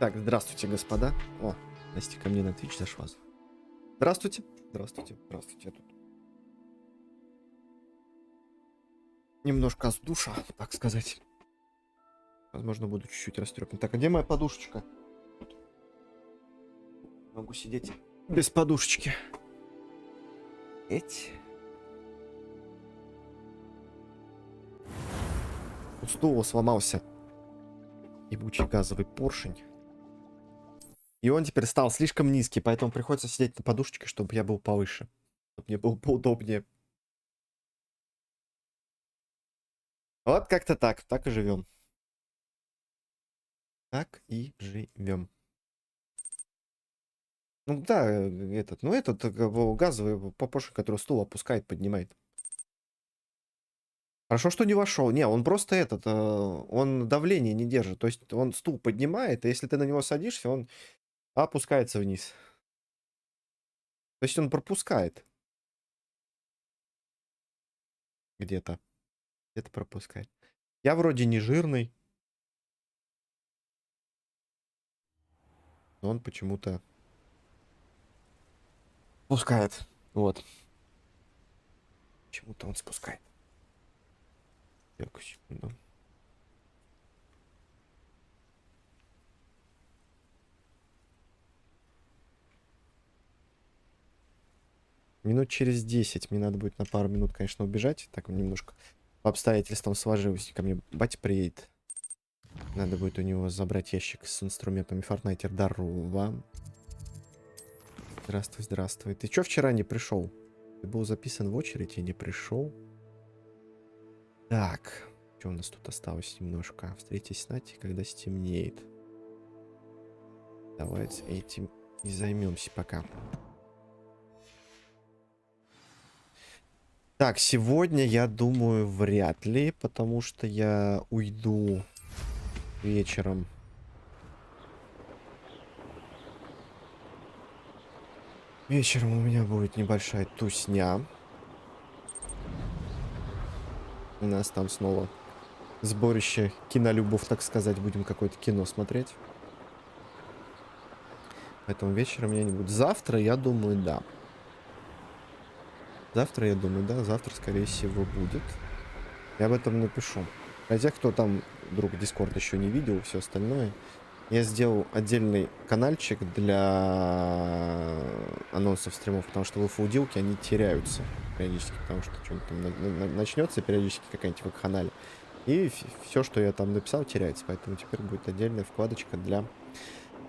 Так, здравствуйте, господа. О, Настя ко мне на Twitch зашла. Здравствуйте. Здравствуйте. Здравствуйте. Я тут немножко с душа, так сказать. Возможно, буду чуть-чуть растрепан. Так, а где моя подушечка? Могу сидеть без подушечки. Эть. У стула сломался ебучий газовый поршень. И он теперь стал слишком низкий, поэтому приходится сидеть на подушечке, чтобы я был повыше. Чтобы мне было поудобнее. Вот как-то так. Так и живем. Так и живем. Ну да, этот газовый поршень, который стул опускает, поднимает. Хорошо, что не вошел. Не, он просто он давление не держит. То есть он стул поднимает, и если ты на него садишься, он опускается вниз. То есть он пропускает. Где-то. Где-то пропускает. Я вроде не жирный. Но он почему-то спускает. Вот. Почему-то он спускает. Так, секунду. Минут через 10. Мне надо будет на пару минут, конечно, убежать. Так, немножко по обстоятельствам сложилось. Ко мне батя приедет. Надо будет у него забрать ящик с инструментами Fortnite. Здорово. Здравствуй, здравствуй. Ты чё вчера не пришел? Ты был записан в очередь и не пришел? Так. Что у нас тут осталось немножко? Встретись с Натей, когда стемнеет. Давайте этим и займемся пока. Так, сегодня, я думаю, вряд ли, потому что я уйду вечером. Вечером у меня будет небольшая тусня. У нас там снова сборище кинолюбов, так сказать. Будем какое-то кино смотреть. Поэтому вечером я не буду. Завтра, я думаю, да. Завтра, я думаю, да. Завтра, скорее всего, будет. Я об этом напишу. Для тех, кто там вдруг Discord еще не видел, все остальное. Я сделал отдельный каналчик для анонсов стримов, потому что выфаудилки, они теряются периодически, потому что что-нибудь там начнется периодически какая-нибудь вакханалия. И все, что я там написал, теряется. Поэтому теперь будет отдельная вкладочка для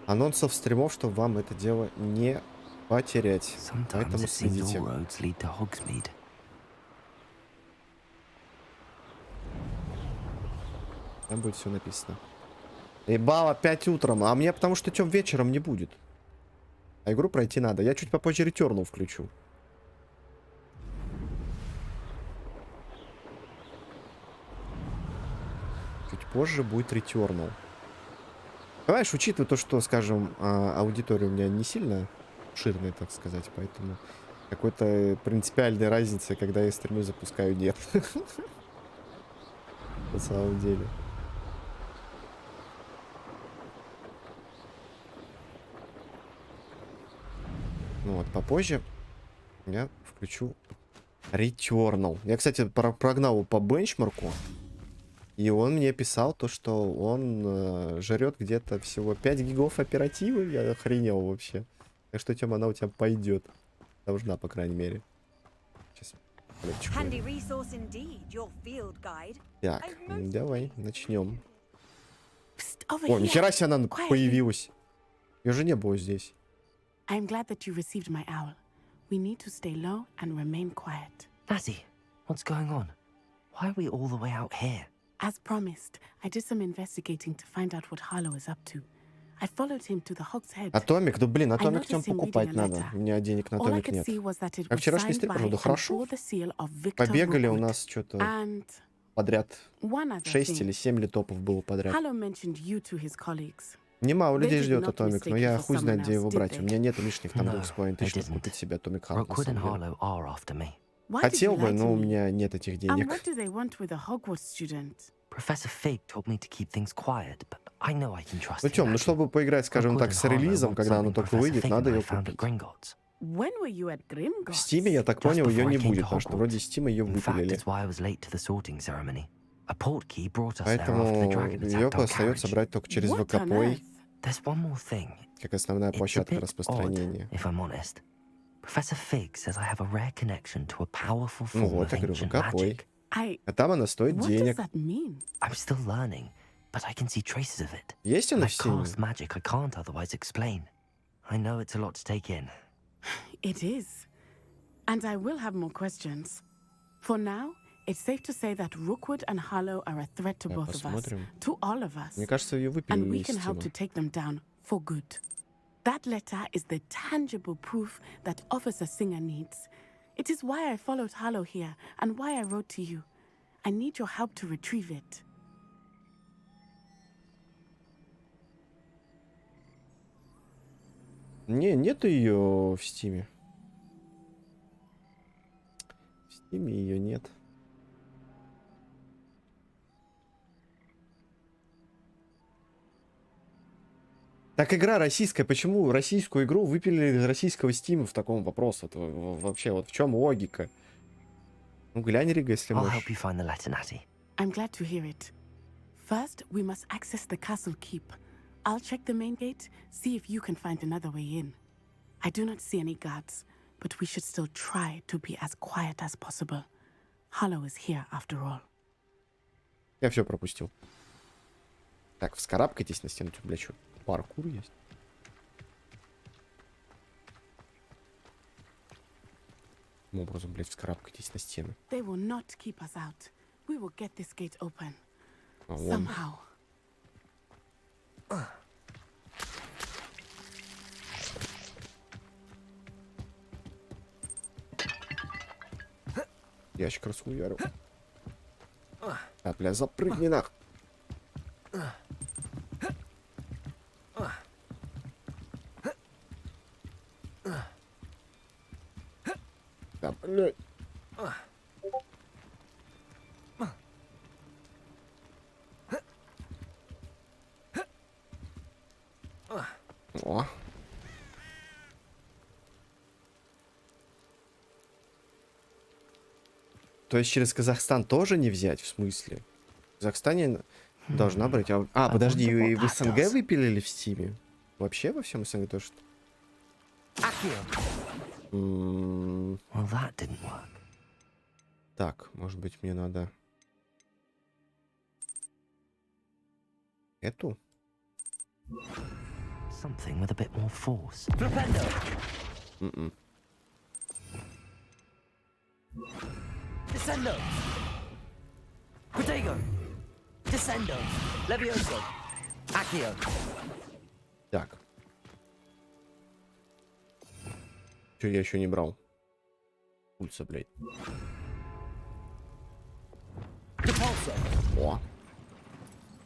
анонсов стримов, чтобы вам это дело не потерять. Поэтому следите. Там будет все написано. Ебало, 5 утром. А мне потому что тем вечером не будет. А игру пройти надо. Я чуть попозже Returnal включу. Чуть позже будет Returnal. Понимаешь, учитывая то, что, скажем, аудитория у меня не сильно ширная, так сказать, поэтому какой-то принципиальной разницы, когда я стримы запускаю, нет. На самом деле. Ну вот, попозже я включу Returnal. Я, кстати, прогнал по бенчмарку. И он мне писал то, что он жрет где-то всего 5 гигов оперативы. Я охренел вообще. Так что, Тём, она у тебя пойдет. Должна, по крайней мере. Сейчас. Так, давай, начнем. О, нихера себе она появилась. Ее же не было здесь. I'm glad that you received my owl. We need to stay low and remain quiet. Natty, what's going on? Why are we all the way out here? As promised, I did some investigating to find out what Harlow is up to. I followed him to the Hog's Head. Атомик, да блин, атомик Тём покупать надо. У меня денег на атомик нет. А вчерашний стрим, правда, хорошо. Побегали у нас что-то подряд. 6 или 7 литопов было подряд. Немало людей ждет атомик, но я хуй знает, где его брать. У меня нет лишних там 2500, чтобы купить себе атомик Харт. Хотел бы, но у меня нет этих денег. Professor Fig told me to keep things quiet, but I know I can trust Ну, you, Тём, ну, Matthew. чтобы поиграть, скажем Rookwood так, and с Harlow релизом, want когда оно something только Professor выйдет, надо Figaro ее found at купить. Gringotts. When were you at Grimgotts? В Стиме, я так Just понял, ее before I не came to будет, потому что вроде Hogwarts. Стима ее In fact, выпилили. it's why I was late to the sorting ceremony. A portkey brought us there after the Поэтому dragon ее attacked our остается carriage. брать только через What on ВК-пой, earth? There's one more thing. как основная It's a площадка bit odd, распространения. if I'm honest. Professor Fig says I have a rare connection to a powerful Ну form вот, of я говорю, ancient ВК-пой. magic. А там она стоит What does денег. that mean? I'm still learning, but I can see traces of it. Есть And она I в Стиме? cast magic I can't otherwise explain. I know it's a lot to take in. It is. And I will have more questions. For now, it's safe to say that Rookwood and Harlow are a threat to both of us. Посмотрим. To all of us. Мне кажется, ее And выпилили we из can help Стима. to take them down for good. That letter is the tangible proof that Officer Singer needs. It is why I followed Harlow here and why I wrote to you. I need your help to retrieve it. Не, нету ее в Стиме. В Стиме ее нет. Так игра российская. Почему российскую игру выпилили из российского Стима в таком вопросе? Это вообще вот в чем логика? Ну глянь, Рига, если I'll можешь. help you find the letter, Natty. I'm glad to hear it. First, we must access the castle keep. I'll check the main gate, see if you can find another way in. I do not see any guards, but we should still try to be as quiet as possible. Harlow is here after all. Я все пропустил. Так, вскарабкайтесь на стену. Бля, что, паркур есть? Каким образом, блядь, вскарабкайтесь на стену? They will not keep us out. We will get this gate open. А, вон. Somehow. Ящик расхуярил. А, бля, запрыгни нах. Да, блядь. О. То есть через Казахстан тоже не взять, в смысле? В Казахстане должна брать. А, подожди, и в СНГ выпилили в Стиме? Вообще во всем СНГ тоже? Well, that didn't work. Так, может быть, мне надо эту? Something with a bit more force. М-м. Descendo! Protego! Descendo! Levioso! Accio! Так. Че я еще не брал? Пульса, блядь. Depulso! О.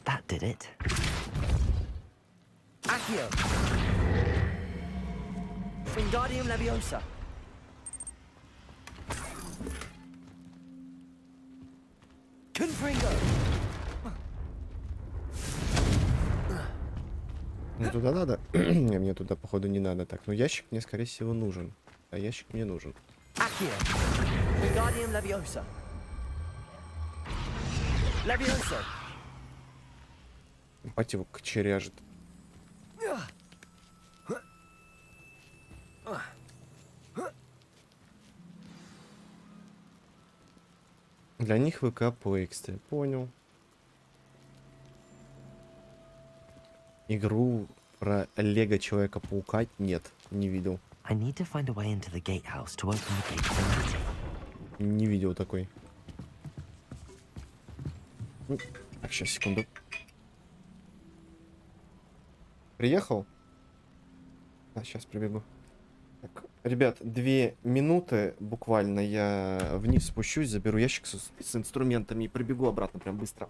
That did it. Accio! Wingardium Leviosa! Confringo! Мне туда надо? Не, мне туда, походу, не надо. Так, ну ящик мне, скорее всего, нужен. А ящик мне нужен. Accio! Wingardium Leviosa! Leviosa! Бать его кочеряжет. Для них ВК по экстре. Понял. Игру про Лего Человека-паука нет, не видел. I need to find a way into the gatehouse to open the gate for Natty. Не видел такой. Так, сейчас, секунду. Приехал? А, сейчас прибегу. Так, ребят, 2 минуты буквально. Я вниз спущусь, заберу ящик с инструментами и прибегу обратно прям быстро.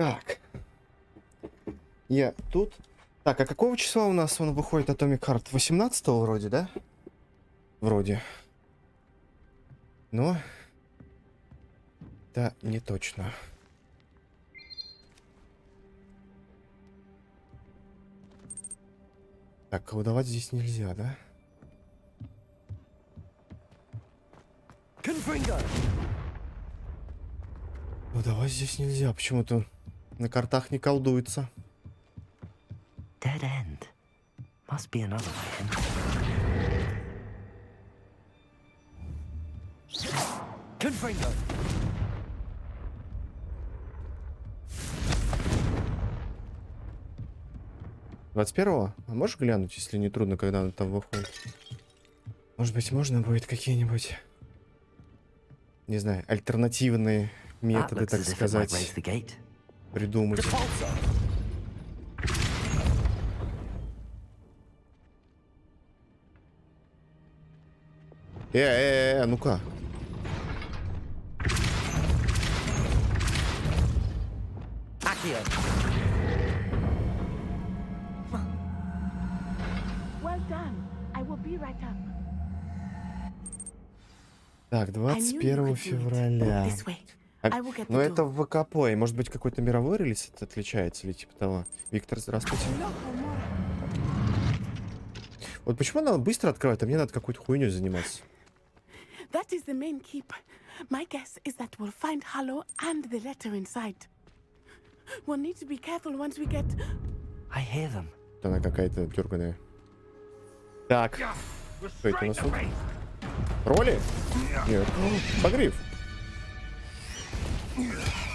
Так. Я тут. Так, а какого числа у нас он выходит, Atomic Heart? 18-го вроде, да? Вроде. Но... Да, не точно. Так, колдовать здесь нельзя, да? Колдовать здесь нельзя. Почему-то на картах не колдуется. Dead end. Must be another way in. Confringo. 21-го? А можешь глянуть, если не трудно, когда он там выходит? Может быть, можно будет какие-нибудь, не знаю, альтернативные методы, так сказать, придумать. Ну-ка. Well done. I will be right up. Так, 21 февраля. Но это в ВКП. Может быть, какой-то мировой релиз отличается или типа того? Виктор, здравствуйте. Вот почему она быстро открывает, а мне надо какой-то хуйней заниматься? That is the main keep. My guess is that we'll find Hollow and the letter inside. We'll need to be careful once we get... I hear them. Она какая-то дерганая. Так. Что это у нас тут? Роли? Нет. Погриф.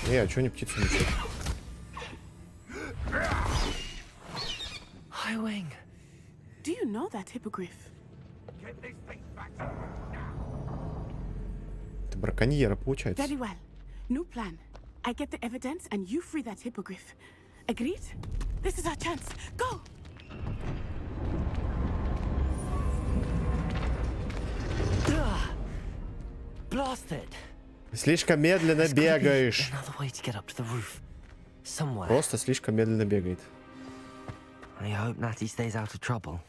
А чё не птица несет? Highwing. Do you know that hippogriff? Это браконьера получается. Very well. New plan. I get the evidence and you free that hippogriff. Agreed? This is our chance. Go! Blasted. Слишком медленно бегаешь. Просто слишком медленно бегает. I hope Natty stays out of trouble.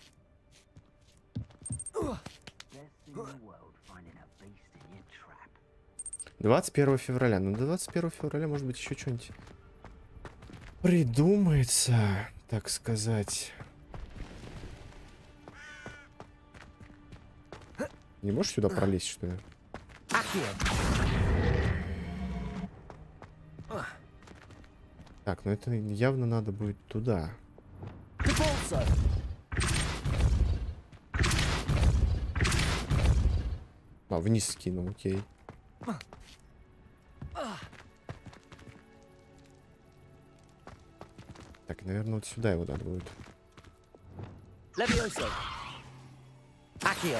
21 февраля. Ну, до 21 февраля, может быть, еще что-нибудь придумается, так сказать. Не можешь сюда пролезть, что ли? Так, ну это явно надо будет туда. А, вниз скинул, окей. Так, наверное, вот сюда его надо будет. Levioso. Accio.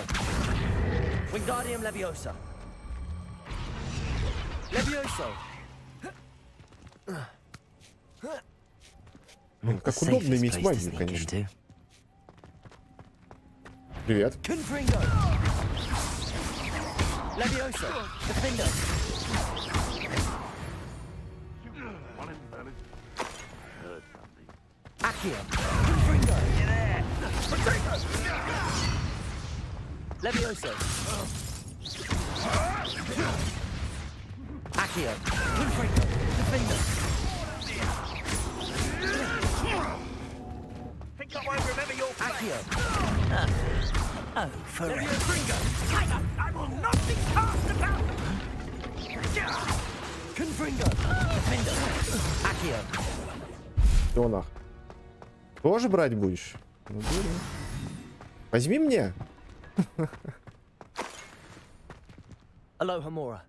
Wingardium Leviosa. Levioso. Как удобно иметь магию, конечно. Привет. Confringo. Levioso. Defender. Accio. Confringo. Levioso. Accio. Confringo. Defender. Think I won't remember your Accio. Oh, for Confringo. I will not be cast about. Confringo. Defender. Accio. Что нах? Тоже брать будешь? Ну, бери. Возьми мне. Aloha Mora.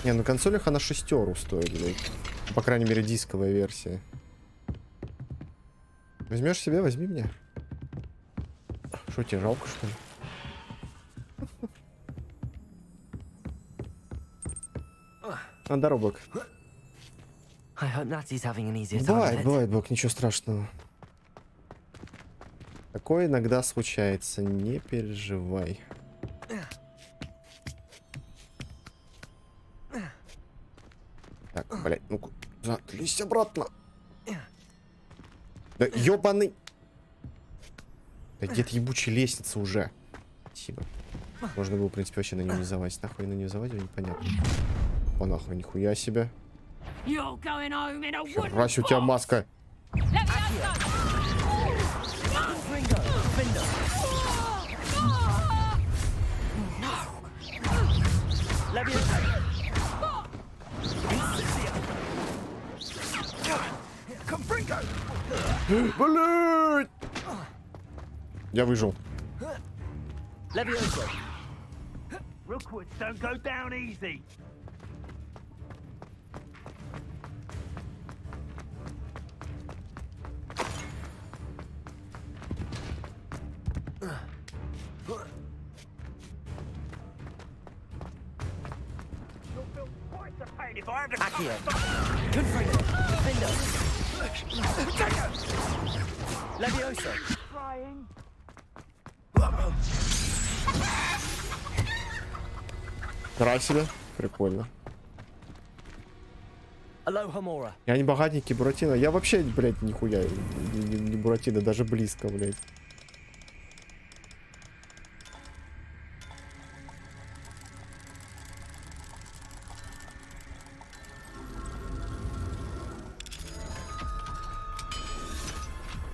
Не, на консолях она 6 стоит, блядь. По крайней мере, дисковая версия. Возьмешь себе, возьми меня. Что, тебе жалко, что ли? Доробок. I hope Natty's having an easier time Бывает, of it. бывает, Бог, ничего страшного. Такое иногда случается, не переживай. Так, блядь, ну-ка, затлись обратно. Да ёбаный. Да где-то ебучая лестница уже. Спасибо. Можно было, в принципе, вообще на нее не залазить. Нахуй на нее залазить, непонятно. О, нахуй, нихуя себе. Херась, у тебя маска. Блять! Я выжил. Rookwoods don't go down easy. Accio. Confringo. Findo. Levioso. Trying. Красиво. Прикольно. Aloha Mora. Я не богатенький Буратино. Я вообще, блядь, нихуя не Буратино, даже близко, блядь.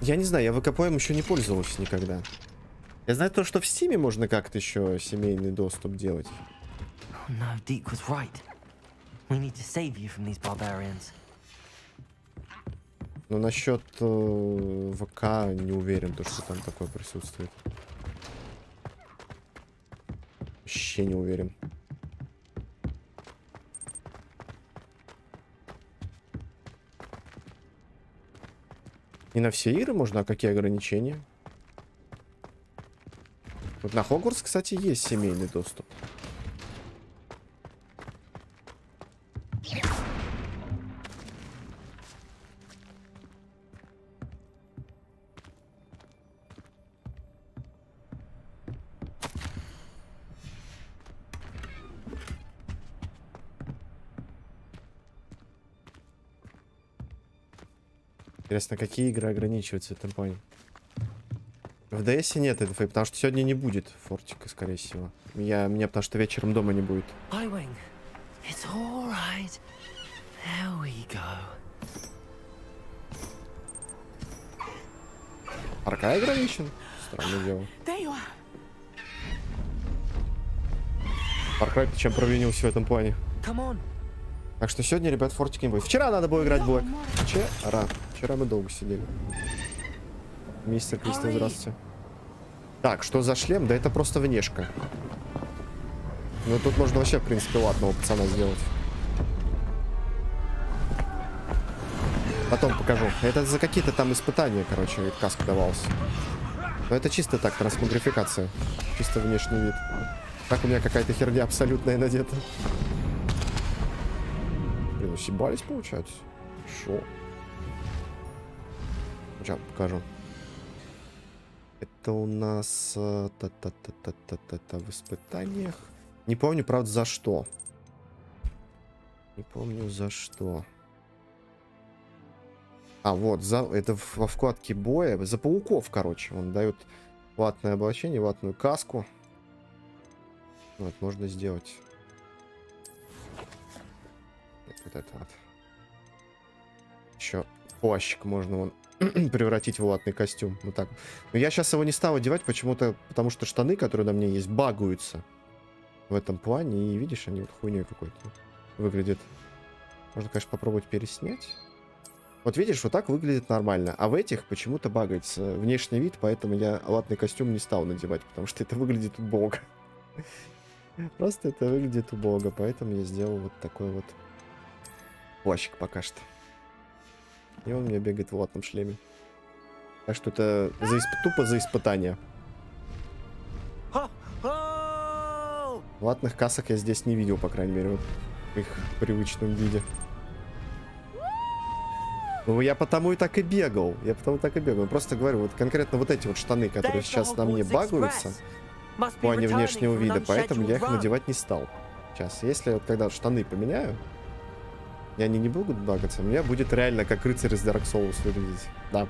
Я не знаю, я ВКПМ еще не пользовался никогда. Я знаю то, что в Стиме можно как-то еще семейный доступ делать. No, Deke was right. We need to save you from these barbarians. Но насчет ВК не уверен, то, что там такое присутствует. Вообще не уверен. Не на все игры можно, а какие ограничения? Вот на Hogwarts, кстати, есть семейный доступ. Интересно, какие игры ограничиваются в этом плане? В DS нет инфы, потому что сегодня не будет фортика, скорее всего. Меня потому что вечером дома не будет. It's all right. There we go. Арка ограничен? Странное дело. There you are. Far Cry чем провинился в этом плане. Come on. Так что сегодня, ребят, фортики не будет. Вчера надо было играть Блэк. Вчера мы долго сидели. Мистер Кристо, здравствуйте. Так, что за шлем? Да это просто внешка. Ну тут можно вообще, в принципе, ладного пацана сделать. Потом покажу. Это за какие-то там испытания, короче, каска давался. Но это чисто так, трансмогрификация. Чисто внешний вид. Так у меня какая-то херня абсолютная надета. Блин, съебались, получается. Шо? Сейчас покажу. Это у нас в испытаниях. Не помню, правда, за что. Не помню, за что. А, вот, это во вкладке боя. За пауков, короче. Он дает ватное облачение, ватную каску. Вот, можно сделать. Вот это вот. Еще плащик можно вон превратить в ватный костюм. Вот так. Но я сейчас его не стал одевать почему-то, потому что штаны, которые на мне есть, багуются в этом плане. И видишь, они вот хуйней какой-то выглядят. Можно, конечно, попробовать переснять. Вот видишь, вот так выглядит нормально. А в этих почему-то багается внешний вид, поэтому я ватный костюм не стал надевать, потому что это выглядит убого. Просто это выглядит убого, поэтому я сделал вот такой вот плащик пока что. И он у меня бегает в ватном шлеме. Так что это тупо за испытание. Ватных касок я здесь не видел, по крайней мере, вот в их привычном виде. Ну, я потому и так и бегал. Я просто говорю, вот конкретно вот эти вот штаны, которые сейчас на мне багаются в плане внешнего вида, поэтому я их надевать не стал. Сейчас, если вот когда штаны поменяю, и они не будут багаться, у меня будет реально как рыцарь из Dark Souls выглядеть. Да.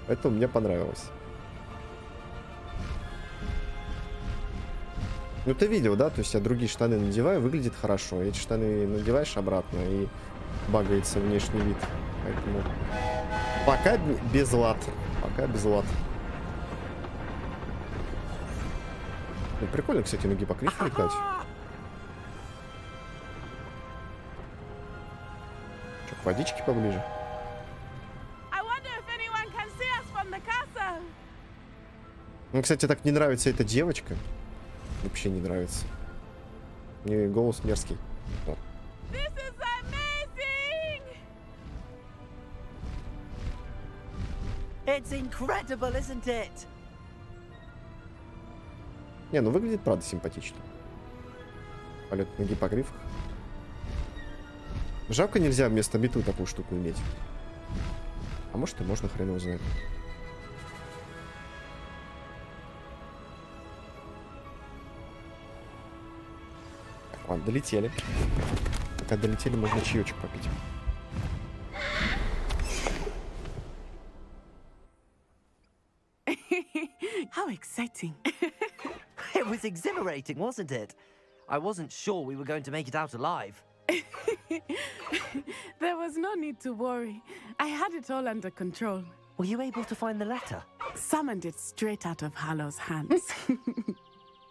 Поэтому мне понравилось. Ну ты видел, да? То есть я другие штаны надеваю, выглядит хорошо. Эти штаны надеваешь обратно и багается внешний вид. Поэтому пока без лад. Пока без лад. Ну, прикольно, кстати, на гипокриф летать. Что, к водичке поближе? Мне, кстати, так не нравится эта девочка. Вообще не нравится. Мне голос мерзкий. Вот. It's incredible, isn't it? Не, ну выглядит, правда, симпатично. Полет на гипогрифах. Жалко, нельзя вместо мету такую штуку иметь. А может и можно, хрен его знает. Так, ладно, долетели. Пока долетели, можно чаечек попить. How exciting. It was exhilarating, wasn't it? I wasn't sure we were going to make it out alive. There was no need to worry. I had it all under control. Were you able to find the letter? Summoned it straight out of Hallow's hands.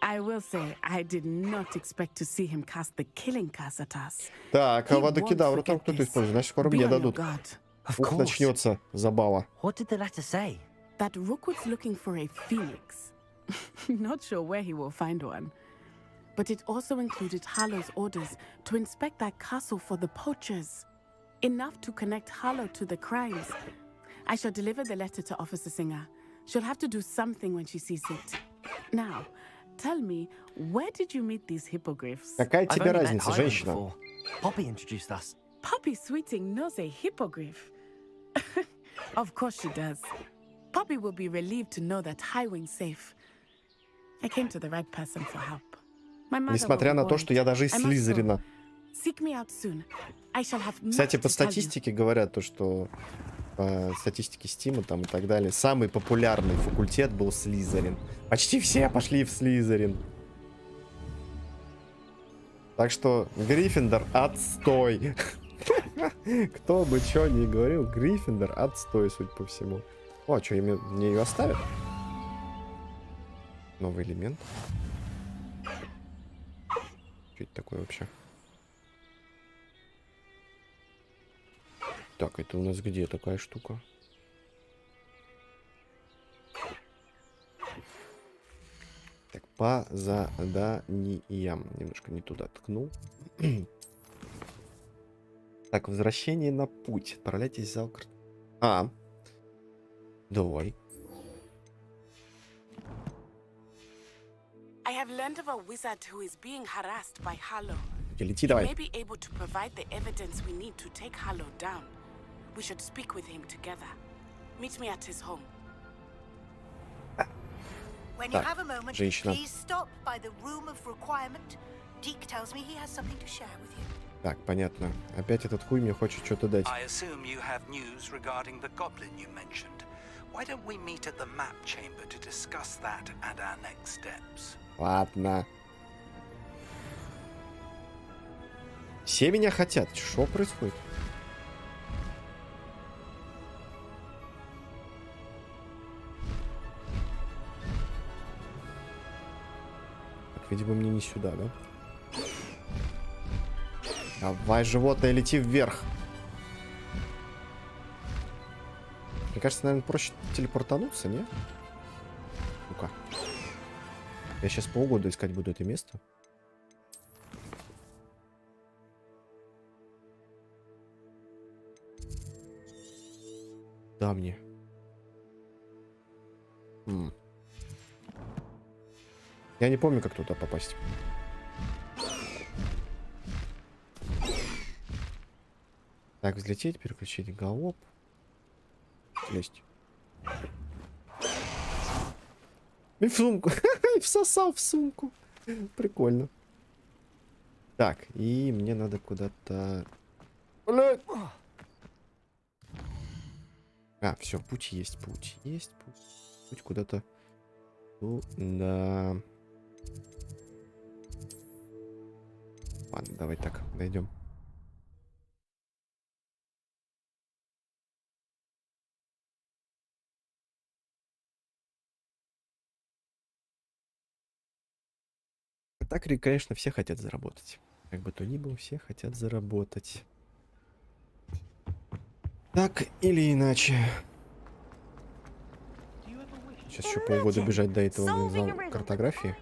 I will say, I did not expect to see him cast the killing curse at us. Так, а водокидавру там кто-то использует. Значит, скоро мне дадут. Ух, начнется забава. What did the letter say? That Rookwood's looking for a phoenix. Not sure where he will find one. But it also included Harlow's orders to inspect that castle for the poachers. Enough to connect Harlow to the crimes. I shall deliver the letter to Officer Singer. She'll have to do something when she sees it. Now, tell me, where did you meet these hippogriffs? Какая тебе разница, женщина? Poppy introduced us. Poppy Sweeting knows a hippogriff. Of course she does. Poppy will be relieved to know that Highwing's safe. I came to the right person for help. Несмотря на то, что я даже из Слизерина. Кстати, по статистике говорят, то, что по статистике Стима там и так далее, самый популярный факультет был Слизерин. Почти все пошли в Слизерин. Так что Гриффиндор отстой. Кто бы что ни говорил, Гриффиндор отстой, судя по всему. О, что, мне ее оставят? Новый элемент. Что это такое вообще? Так, это у нас где такая штука? Так, по заданиям. Немножко не туда ткнул. Так, возвращение на путь. Отправляйтесь в зал. Давай. I have learned of a wizard who is being harassed by Harlow. Лети, давай. He may be able to provide the evidence we need to take Harlow down. We should speak with him together. Meet me at his home. When you have a moment, женщина. please stop by the room of requirement. Deke tells me he has something to share with you. Так, понятно. Опять этот хуй мне хочет что-то дать. I assume you have news regarding the goblin you mentioned. Why don't we meet at the map chamber to discuss that and our next steps? Ладно. Все меня хотят. Что происходит? Так, видимо, мне не сюда, да? Давай, животное, лети вверх. Мне кажется, наверное, проще телепортануться, не? Ну-ка. Я сейчас полгода искать буду это место. Да, мне. Я не помню, как туда попасть. Так, взлететь, переключить галоп. Есть. И в сумку. И всосал в сумку. Прикольно. Так, и мне надо куда-то... А, все, путь есть, путь есть. Путь куда-то... Да. Ладно, давай так, дойдем. Так, конечно, все хотят заработать. Как бы то ни было, все хотят заработать. Так или иначе. Сейчас еще полгода бежать до этого зала картографии.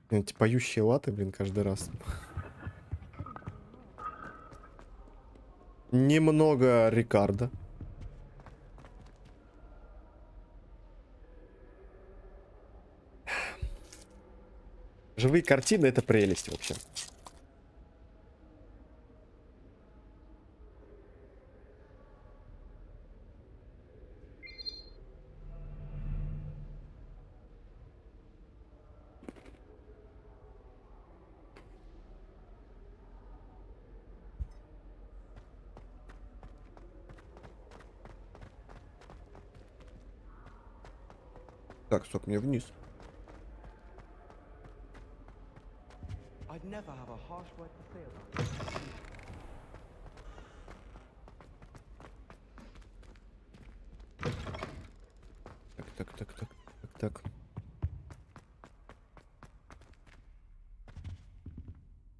Эти поющие латы, блин, каждый раз. Немного Рикардо. Живые картины — это прелесть, в общем. Так, стоп, мне вниз. Так.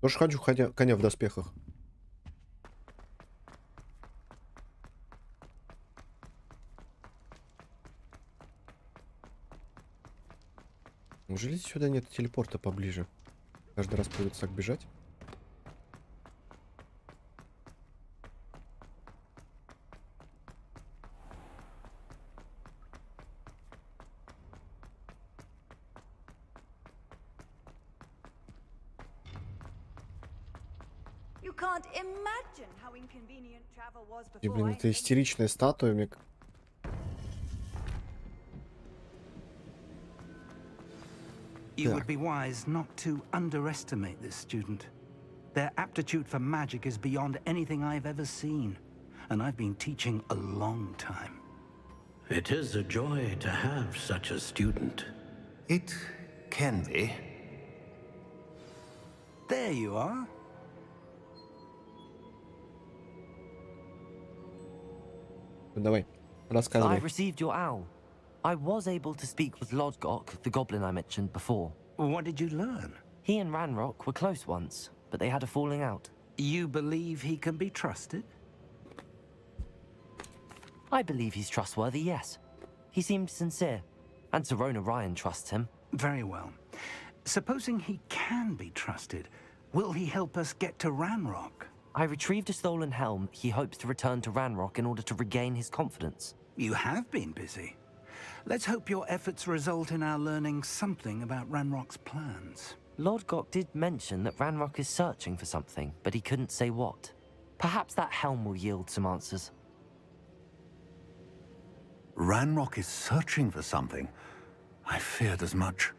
Тоже хочу коня в доспехах. Неужели сюда нет телепорта поближе? Каждый раз придется так бежать. И, блин, это истеричная статуя. Мне... You would be wise not to underestimate this student. Their aptitude for magic is beyond anything I've ever seen, and I've been teaching a long time. It is a joy to have such a student. It can be. There you are. Давай, рассказывай. I received your owl. I was able to speak with Lodgok, the goblin I mentioned before. What did you learn? He and Ranrock were close once, but they had a falling out. You believe he can be trusted? I believe he's trustworthy, yes. He seemed sincere, and Sirona Ryan trusts him. Very well. Supposing he can be trusted, will he help us get to Ranrock? I retrieved a stolen helm he hopes to return to Ranrock in order to regain his confidence. You have been busy. Let's hope your efforts result in our learning something about Ranrock's plans. Lodgok did mention that Ranrock is searching for something, but he couldn't say what. Perhaps that helm will yield some answers. Ranrock is searching for something. I feared as much.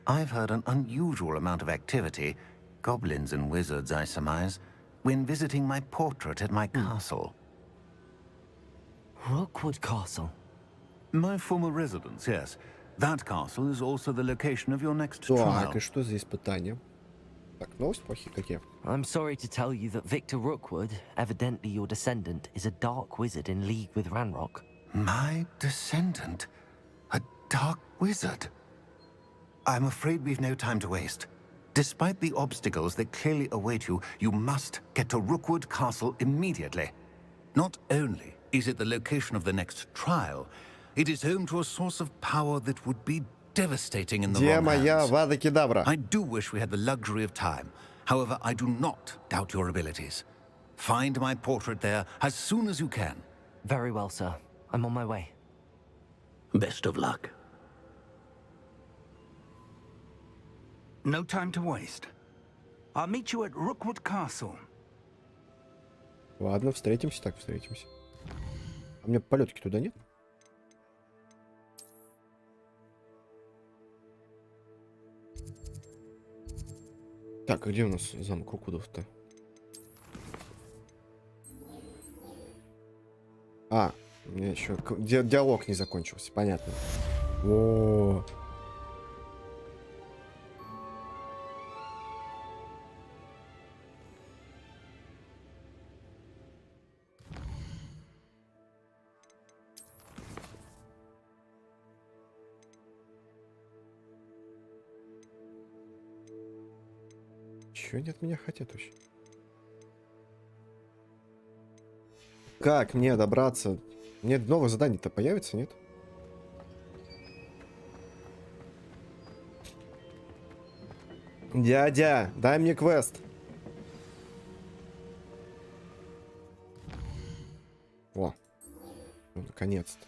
I've heard an unusual amount of activity, goblins and wizards, I surmise, when visiting my portrait at my castle. Rookwood Castle. My former residence, yes. That castle is also the location of your next trial. Так, и что за испытания? Так, новости плохие какие? I'm sorry to tell you that Victor Rookwood, evidently your descendant, is a dark wizard in league with Ranrock. My descendant? A dark wizard? I'm afraid we've no time to waste. Despite the obstacles that clearly await you, you must get to Rookwood Castle immediately. Not only is it the location of the next trial, it is home to a source of power that would be devastating in the Где wrong моя hands. Вада Кедавра? I do wish we had the luxury of time. However, I do not doubt your abilities. Find my portrait there as soon as you can. Very well, sir. I'm on my way. Best of luck. No time to waste. I'll meet you at Rookwood Castle. Ладно, встретимся, так встретимся. А у меня полетки туда нет? Так, а где у нас замок Рукудов-то? А, у меня еще диалог не закончился, понятно. О. Чего они от меня хотят вообще? Как мне добраться? Мне новое задание-то появится, нет? Дядя, дай мне квест. О, ну, наконец-то.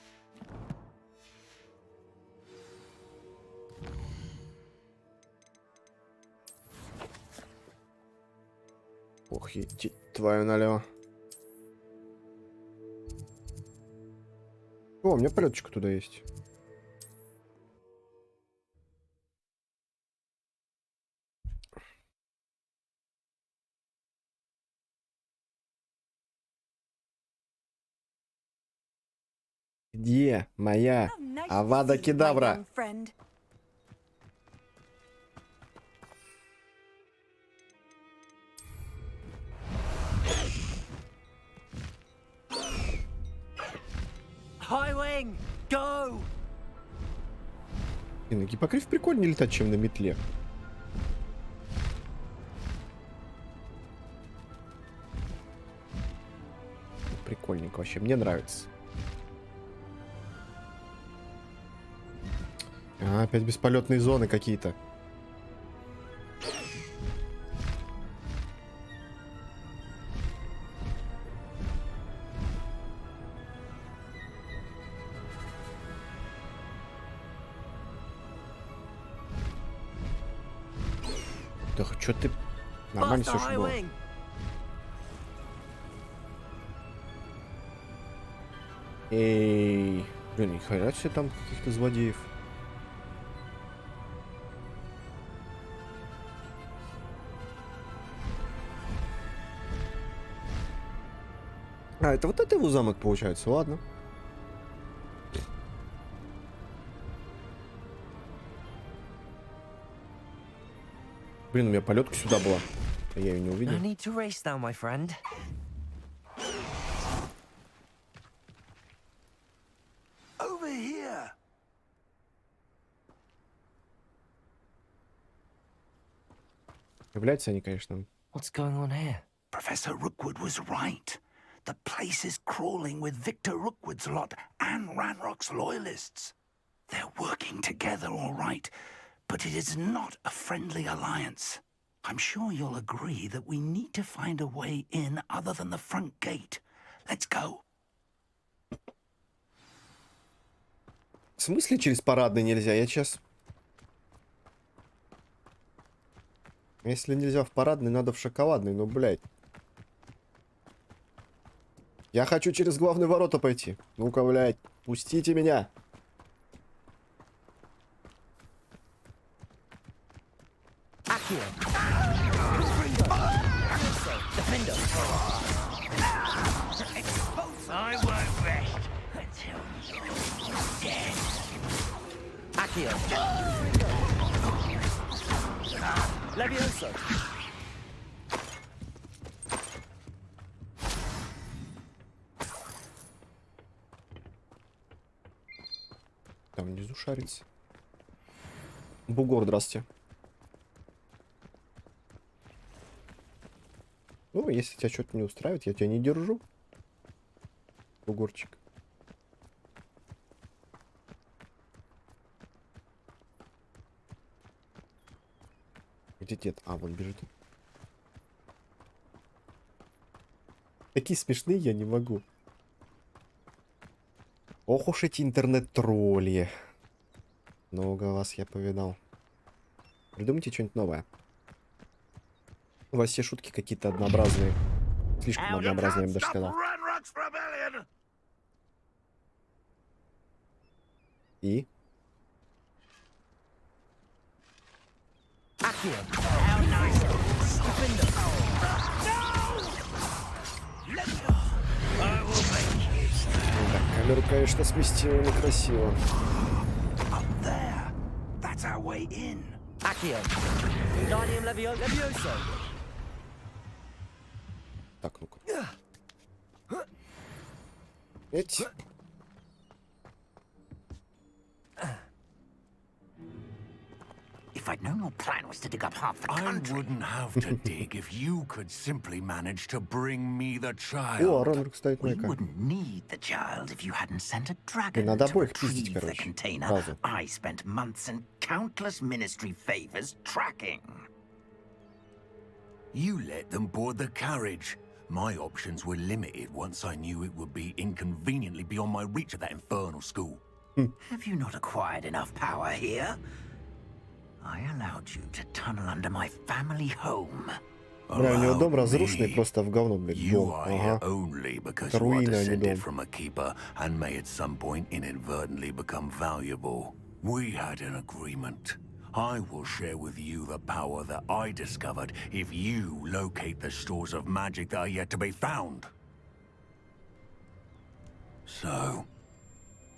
Ох, идти твою налево. О, у меня полеточка туда есть. Где моя Авада Кедавра? Highwing, go! На гипокрив прикольнее летать, чем на метле. Прикольненько вообще, мне нравится. А, опять бесполетные зоны какие-то. Да что ты... Нормально все же было. Эй, блин, нихера себе там каких-то злодеев. А, это вот это его замок получается, ладно. Блин, у меня полетка сюда была. А я ее не увидел. No need to race now, my friend. Over here. Являются они, конечно. What's going on here? Professor Rookwood was right. The place is crawling with Victor Rookwood's lot and Ranrock's loyalists. They're working together, all right, but it is not a friendly alliance. I'm sure you'll agree that we need to find a way in other than the front gate. Let's go. В смысле через парадный нельзя? Я сейчас... Если нельзя в парадный, надо в шоколадный, ну, блядь. Я хочу через главные ворота пойти. Ну-ка, блядь, пустите меня. I won't rest until you're dead. Accio. Levioso. Там внизу шарится. Бугор, здрасте. Ну, если тебя что-то не устраивает, я тебя не держу. Бугорчик. Где дед? А, вон бежит. Такие смешные, я не могу. Ох уж эти интернет-тролли. Много вас я повидал. Придумайте что-нибудь новое. У вас все шутки какие-то однообразные. Слишком однообразные, я бы даже сказал. И? Да, камеру, конечно, сместила некрасиво. Так, ну-ка. Эть. If I'd known your plan was to dig up half the country. I wouldn't have to dig if you could simply manage to bring me the О, child. ранг стоит We майка. wouldn't need the child if you hadn't sent a dragon надо to обоих пиздить, retrieve the короче, container. сразу. I spent months and countless ministry favors tracking. You let them board the carriage. My options were limited once I knew it would be inconveniently beyond my reach at that infernal school. Have you not acquired enough power here? I allowed you to tunnel under my family home. Бля, у него дом Allowed разрушенный, me. просто в говно, блядь, You дом. are here Ага. only because Это you are руина, а не descended дом. from a keeper and may at some point inadvertently become valuable. We had an agreement. I will share with you the power that I discovered if you locate the stores of magic that are yet to be found. So,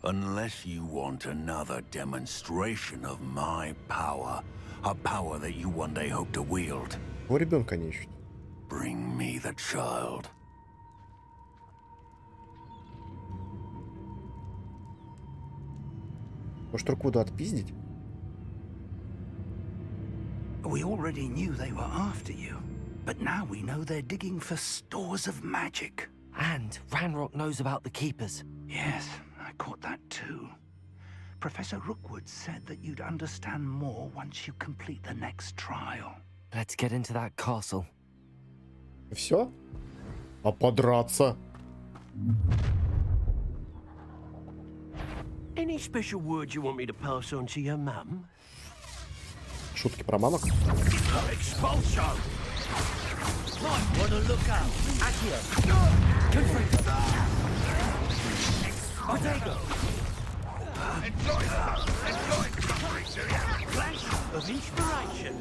unless you want another demonstration of my power, a power that you one day hope to wield, Его ребенка не ищут. bring me the child. Может, Рукуду отпиздить? We already knew they were after you, but now we know they're digging for stores of magic. And Ranrock knows about the keepers. Yes, I caught that too. Professor Rookwood said that you'd understand more once you complete the next trial. Let's get into that castle. Все? А подраться? Any special words you want me to pass on to your mum? Шутки про мамок? Expulso! Might want to look up. Accio! Confringo! Potato! Flash of inspiration!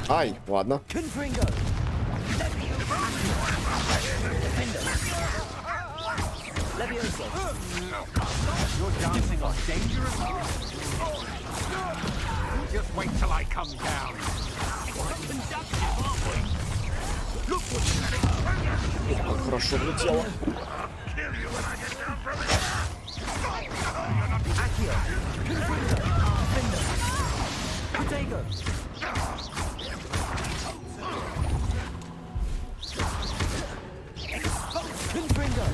Ай, ладно. Confringo! Levioso! You're dancing on dangerous ground. Just wait till I come down. Как хорошо влетело. Accio! Confringo! Potato! Confringo!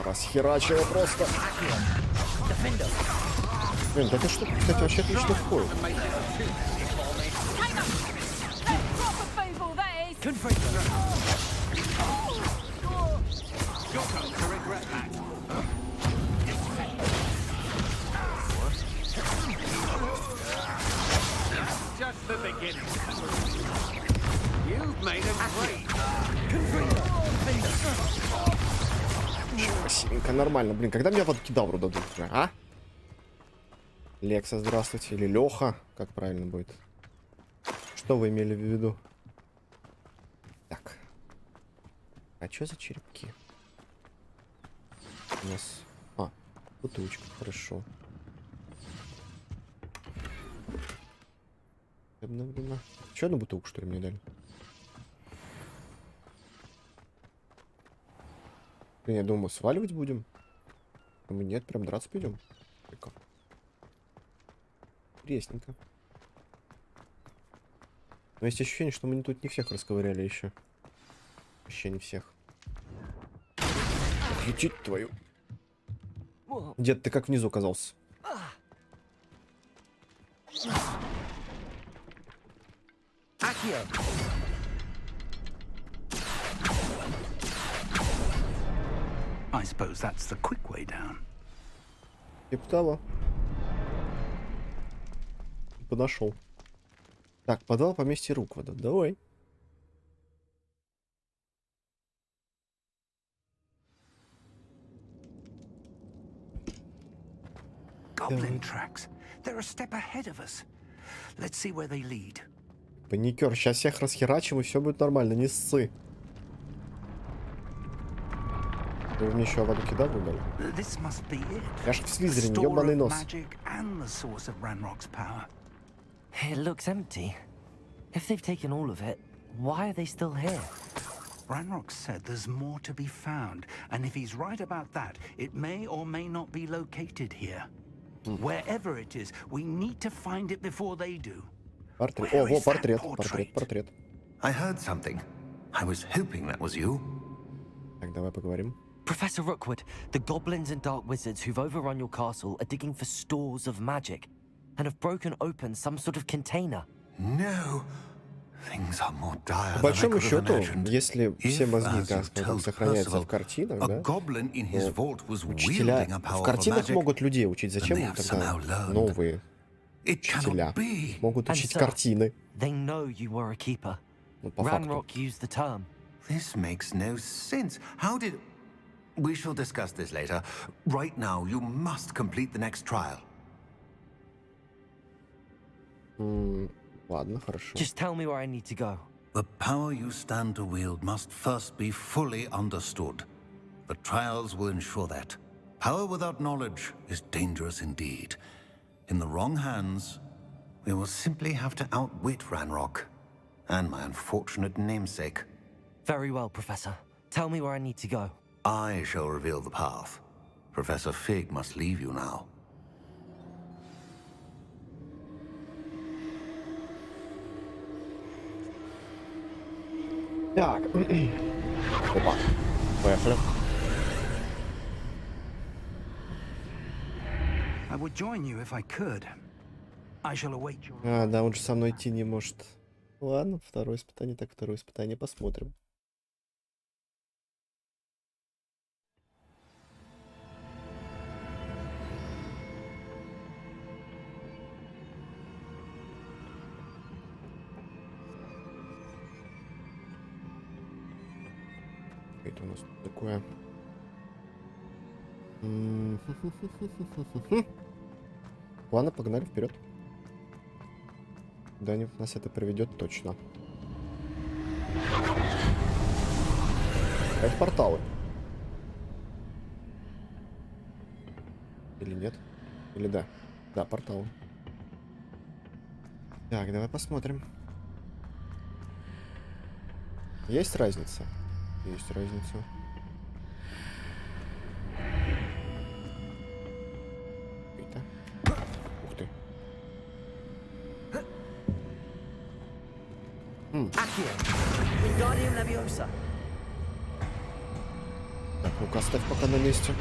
Расхерачило просто. Блин, да это что, кстати, вообще отлично входит. Just the beginning. You've made a great. Спасибо, нормально. Блин, когда меня подкидал дадут уже, а? Лекса, здравствуйте. Или Леха, как правильно будет. Что вы имели в виду? Так. А что за черепки? У нас... А, бутылочка, хорошо. Обновлено. Еще одну бутылку, что ли, мне дали? Блин, я думаю, сваливать будем. А мы нет, прям драться пойдем. Прикол. Интересненько. Но есть ощущение, что мы тут не всех расковыряли еще. Вообще не всех. Летит твою. Дед, ты как внизу оказался? I suppose that's the quick way down. Типа того. Подошел. Так, подвал поместья Руквуда. Давай. Goblin tracks. They're a step ahead of us. Let's see where they lead. Паникер, сейчас всех расхерачим, и все будет нормально, не ссы. Ты мне еще воду кидал выбрали? Я ж в Слизерине, ёбаный нос. It looks empty. If they've taken all of it, why are they still here? Ranrock said there's more to be found, and if he's right about that, it may or may not be located here. Wherever it is, we need to find it before they do. Портрет. О, во, портрет, портрет. I heard something. I was hoping that was you. Так, давай поговорим. Professor Rookwood, the goblins and dark wizards who've overrun your castle are digging for stores of magic and have broken open some sort of container. No. Things are more dire По than I большому could have счету, imagined. если все If, мозги as you как told сохраняются Percival, в картинах, a да, goblin in his vault was учителя wielding a в powerful картинах magic, могут людей учить. Зачем they им have тогда somehow learned. новые It учителя cannot be. могут And учить so, картины? they know you were a keeper. Ну, по факту. Ranrock used the term. This makes no sense. How did... We shall discuss this later. Right now, you must complete the next trial. Ладно, хорошо. Just tell me where I need to go. The power you stand to wield must first be fully understood. The trials will ensure that. Power without knowledge is dangerous indeed. In the wrong hands, we will simply have to outwit Ranrock and my unfortunate namesake. Very well, Professor. Tell me where I need to go. I shall reveal the path. Professor Fig must leave you now. Так. Опа. Поехали. I would join you if I could. I shall await your... А, да, он же со мной идти не может. Ладно, второе испытание, так второе испытание, посмотрим. Это у нас тут такое. Ладно, погнали вперед. Куда-нибудь нас это приведет точно. Это порталы. Или нет? Или да? Да, порталы. Так, давай посмотрим. Есть разница? Есть разница. Это. Ух ты. Так, ну-ка, оставь пока на месте.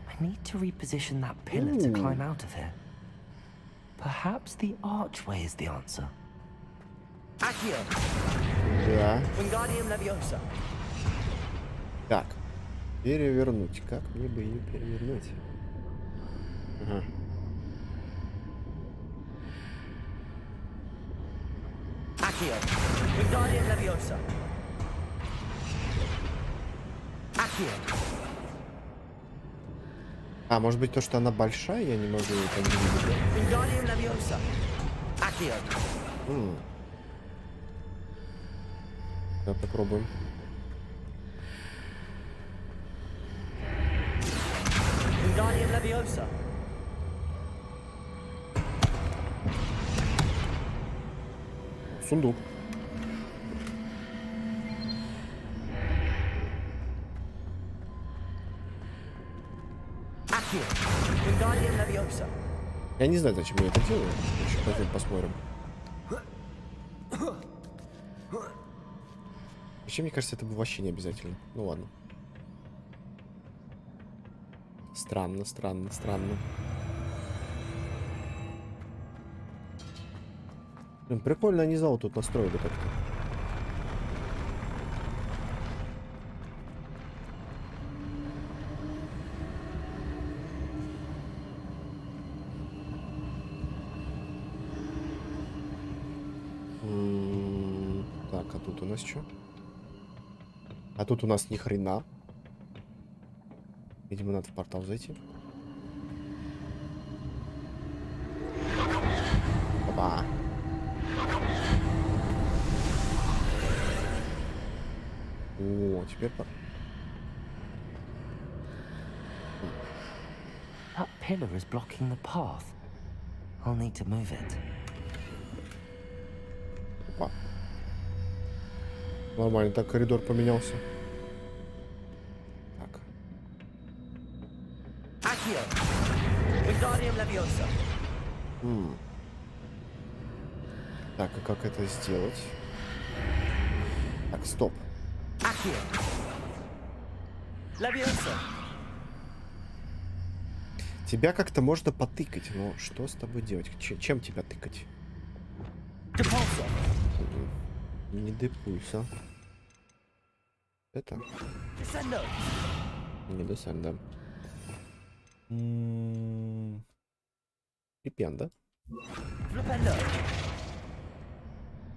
I need to reposition that pillar to climb out of here. Perhaps the archway is the answer. Да. Так. Перевернуть. Как мне бы ее перевернуть? Ага. А, может быть, то, что она большая, я не могу ее там видеть. Да, попробуем. Сундук. Я не знаю, зачем я это делаю. Еще пойдем посмотрим. Вообще, мне кажется, это вообще не обязательно. Ну ладно. Странно, странно, странно. Блин, прикольно они зал тут настроили как-то. нас что? А тут у нас ни хрена. Видимо, надо в портал зайти. Опа. О, теперь That pillar is blocking the path. I'll need to move it. Опа. Нормально, так коридор поменялся. Так. Так, и как это сделать? Так, стоп. Тебя как-то можно потыкать, но что с тобой делать? Чем тебя тыкать? Не депульса. Это? Не десенда. Пипен, да?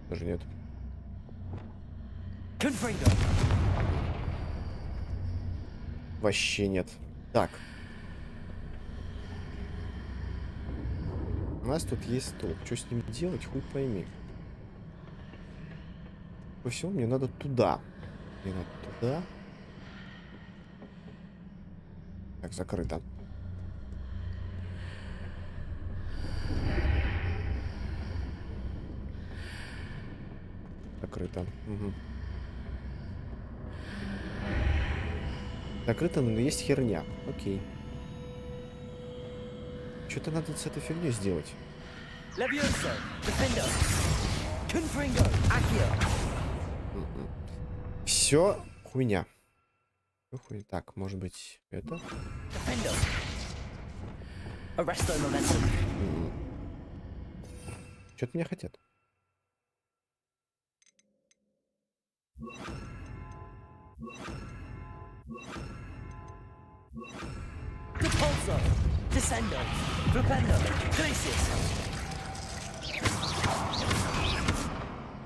Даже нет. Вообще нет. Так. У нас тут есть стол. Что с ним делать, хуй пойми. По всему мне надо туда. Мне надо туда. Так, закрыто. Закрыто. Угу. Закрыто, но есть херня. Окей. Что-то надо с этой фигней сделать. Все хуйня. Так, может быть, это? Что-то меня хотят.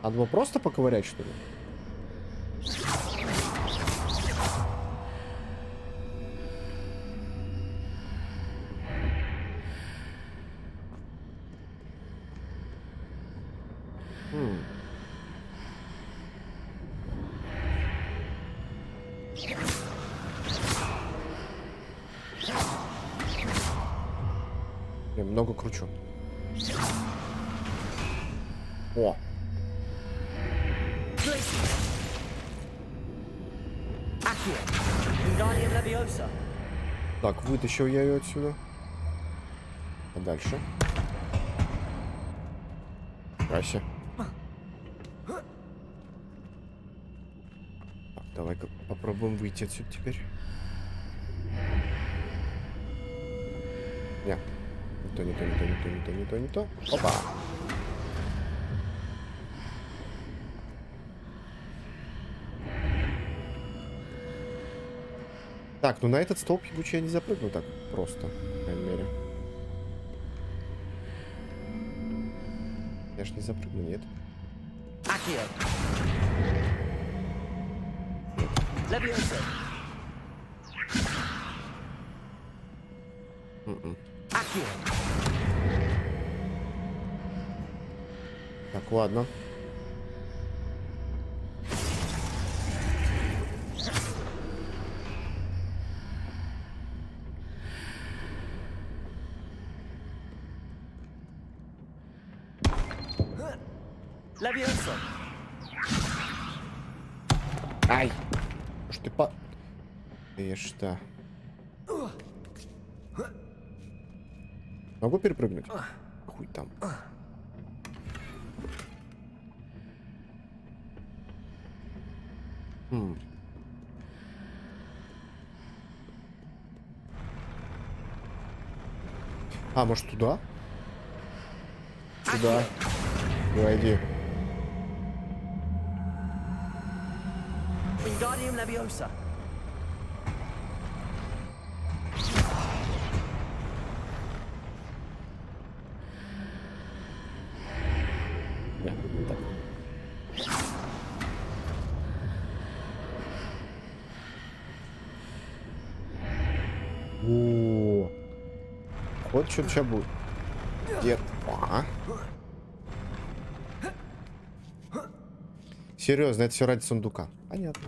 Надо было просто поковырять, что ли? Я много кручу. О! Так, вытащил я ее отсюда. А дальше? Вася. Так, давай-ка попробуем выйти отсюда теперь. Не. Не то. Опа. Так, ну на этот столб ебучий я не запрыгну так просто, по крайней мере. Я ж не запрыгну, нет. Так, ладно. Ай! Что ты по... Ты что? Могу перепрыгнуть? Хуй там. А, может туда? Туда. Давай, иди. Вот что сейчас будет. Где? Серьезно, это все ради сундука. Понятно.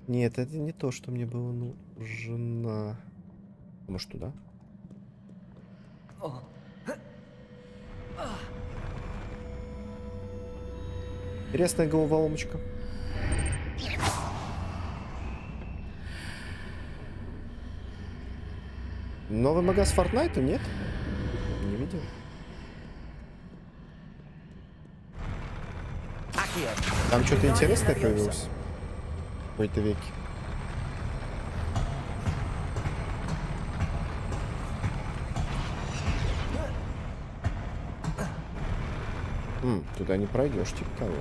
Нет, это не то, что мне было нужно. Может, туда? Интересная головоломочка. Новый магаз Фортнайта? Нет? Не видел. Там что-то интересное появилось в какой-то веке. Туда не пройдешь, типа того.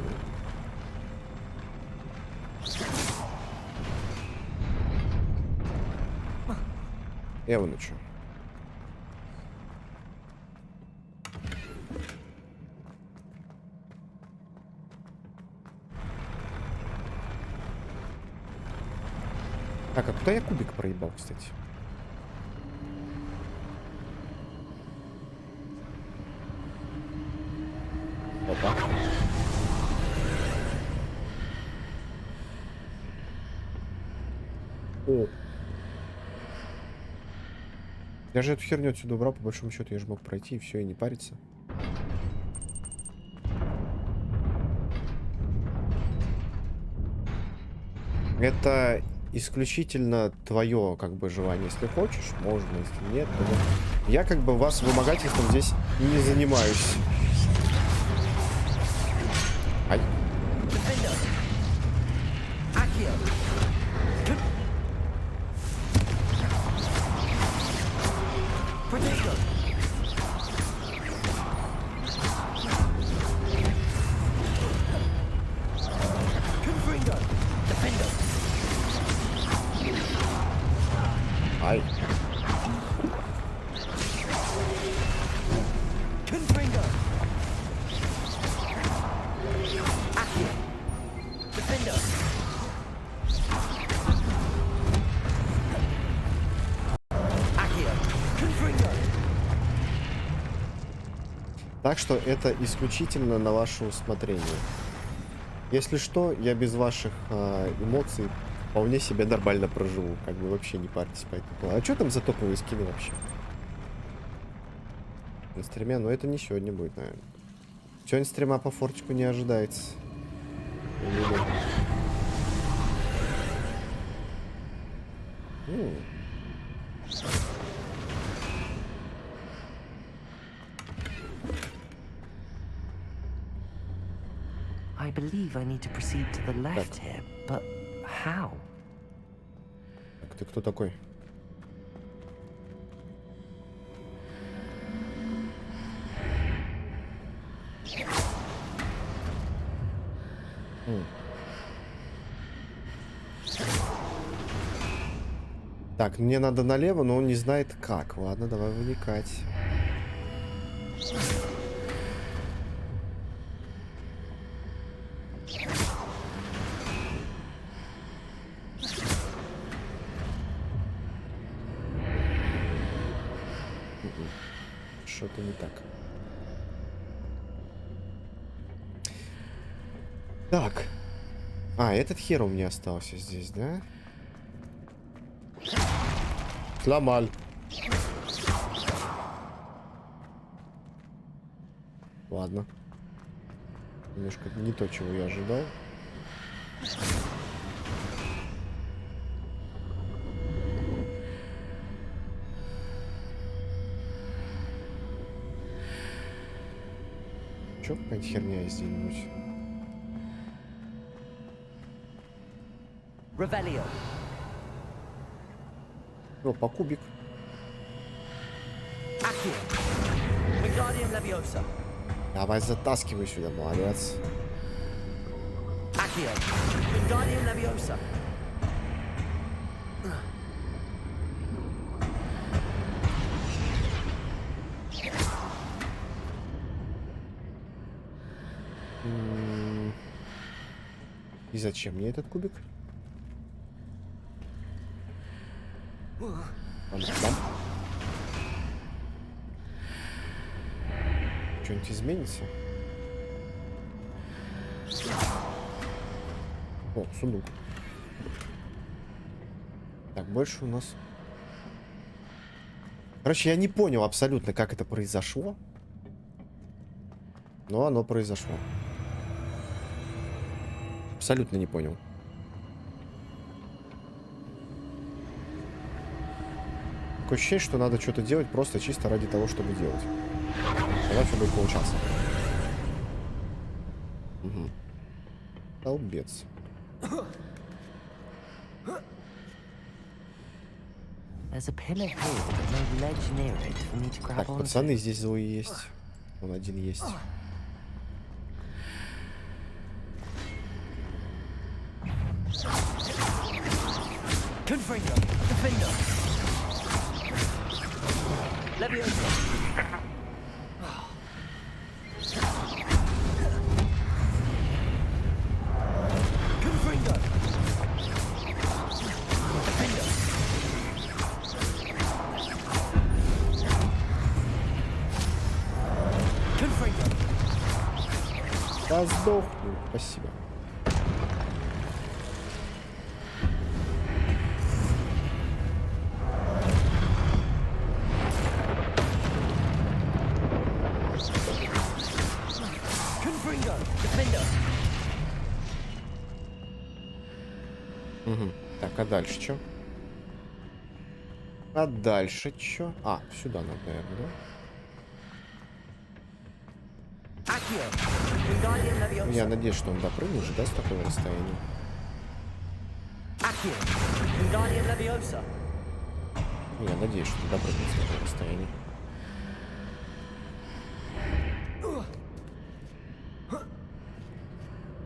Я вон что. Так, а куда я кубик проебал, кстати? Опа. О. Я же эту херню отсюда убрал, по большому счету я же мог пройти и все, и не париться. Это исключительно твое, как бы, желание. Если хочешь, можно, если нет, то да. Я, как бы, вас вымогательством здесь не занимаюсь. Ай. Ай. Так что это исключительно на ваше усмотрение. Если что, я без ваших эмоций вполне себе нормально проживу. Как бы вообще не парьтесь по этому поводу. А что там за топовые скины вообще? На стриме? Ну это не сегодня будет, наверное. Сегодня стрима по фортику не ожидается. I believe I need to proceed to the left here, but how? Так, ты кто такой? Так, мне надо налево, но он не знает как. Ладно, давай вникать. Что-то не так. Так. А, этот хер у меня остался здесь, да? Сломал. Ладно. Немножко не то, чего я ожидал. Чё, какая-нибудь херня есть где-нибудь? Опа, кубик. Давай затаскивай сюда, молодец. И зачем мне этот кубик? Что-нибудь изменится? О, сундук. Так, больше у нас... Короче, я не понял абсолютно, как это произошло. Но оно произошло. Абсолютно не понял. Такое ощущение, что надо что-то делать просто чисто ради того, чтобы делать. Тогда все будет получаться. Угу. Толбец. Так, пацаны здесь злые есть. Он один есть. Да сдохну. Спасибо. Угу. Так, а дальше что? А дальше что? А, сюда надо, наверное, да? Я надеюсь, что он допрыгнет же, да, с такого расстояния? Я надеюсь, что он допрыгнет с такого расстояния.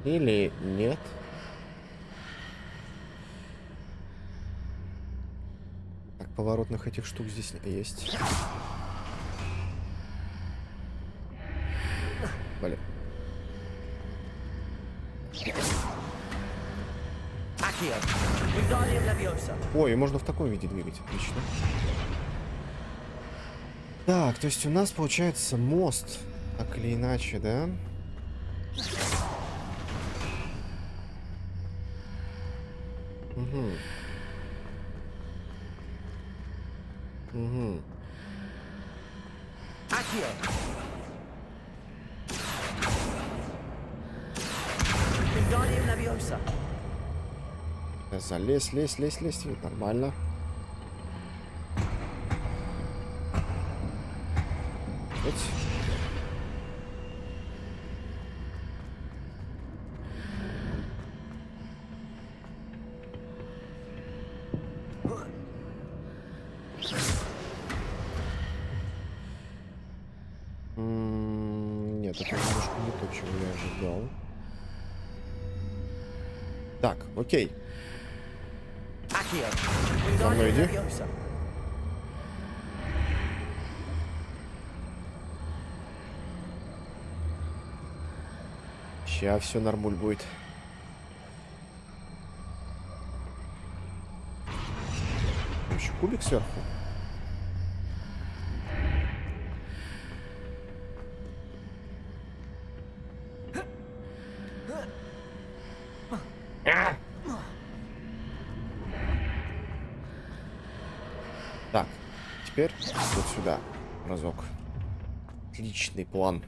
Или нет? Так, поворотных этих штук здесь есть. Блин. Ой, и можно в таком виде двигать. Отлично. Так, то есть у нас получается мост, так или иначе, да? Угу. Угу. Залез, лезь. Нормально. Нет, это немножко не то, чего я ожидал. Так, окей. За мной иди. Сейчас все нормуль будет. Еще кубик сверху. Так, теперь вот сюда разок. Отличный план.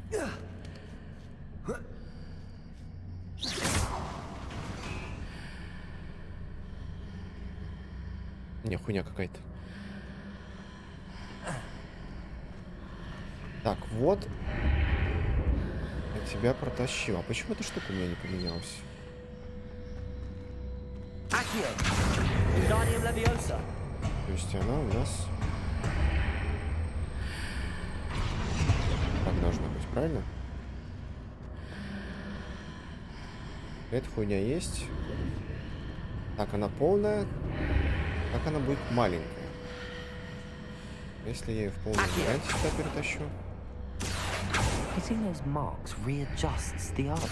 Не, хуйня какая-то. Так, вот. Я тебя протащил. А почему эта штука у меня не поменялась? То есть она у нас... Так должна быть, правильно? Эта хуйня есть. Так, она полная. Так она будет маленькая. Если я ее в полном варианте сюда перетащу. Hitting those marks readjusts the archways.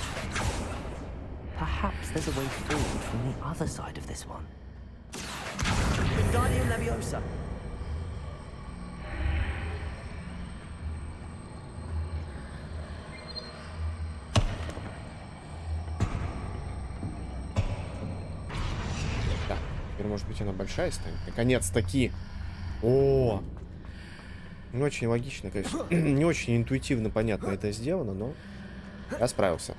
Perhaps there's a way forward from the other side of this one. может быть, она большая станет. Наконец-таки. О! Не очень логично, конечно. Не очень интуитивно понятно это сделано, но я справился.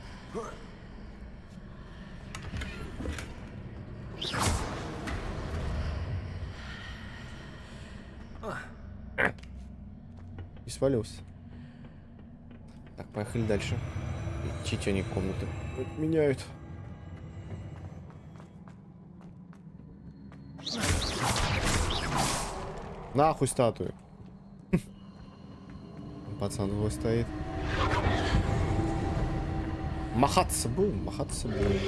И свалился. Так, поехали дальше. Чуть они комнаты меняют. Нахуй статую. Пацан его стоит. Махаться будем, махаться будем.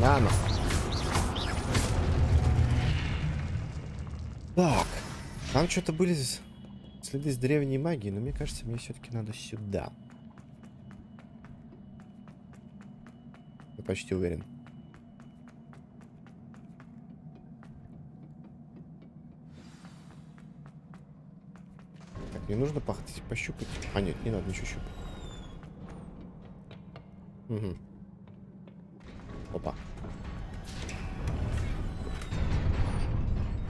Нано. Так, там что-то были следы с древней магией, но мне кажется, мне все-таки надо сюда. Я почти уверен. Так, мне нужно пощупать. А нет, не надо ничего щупать. Угу. Опа.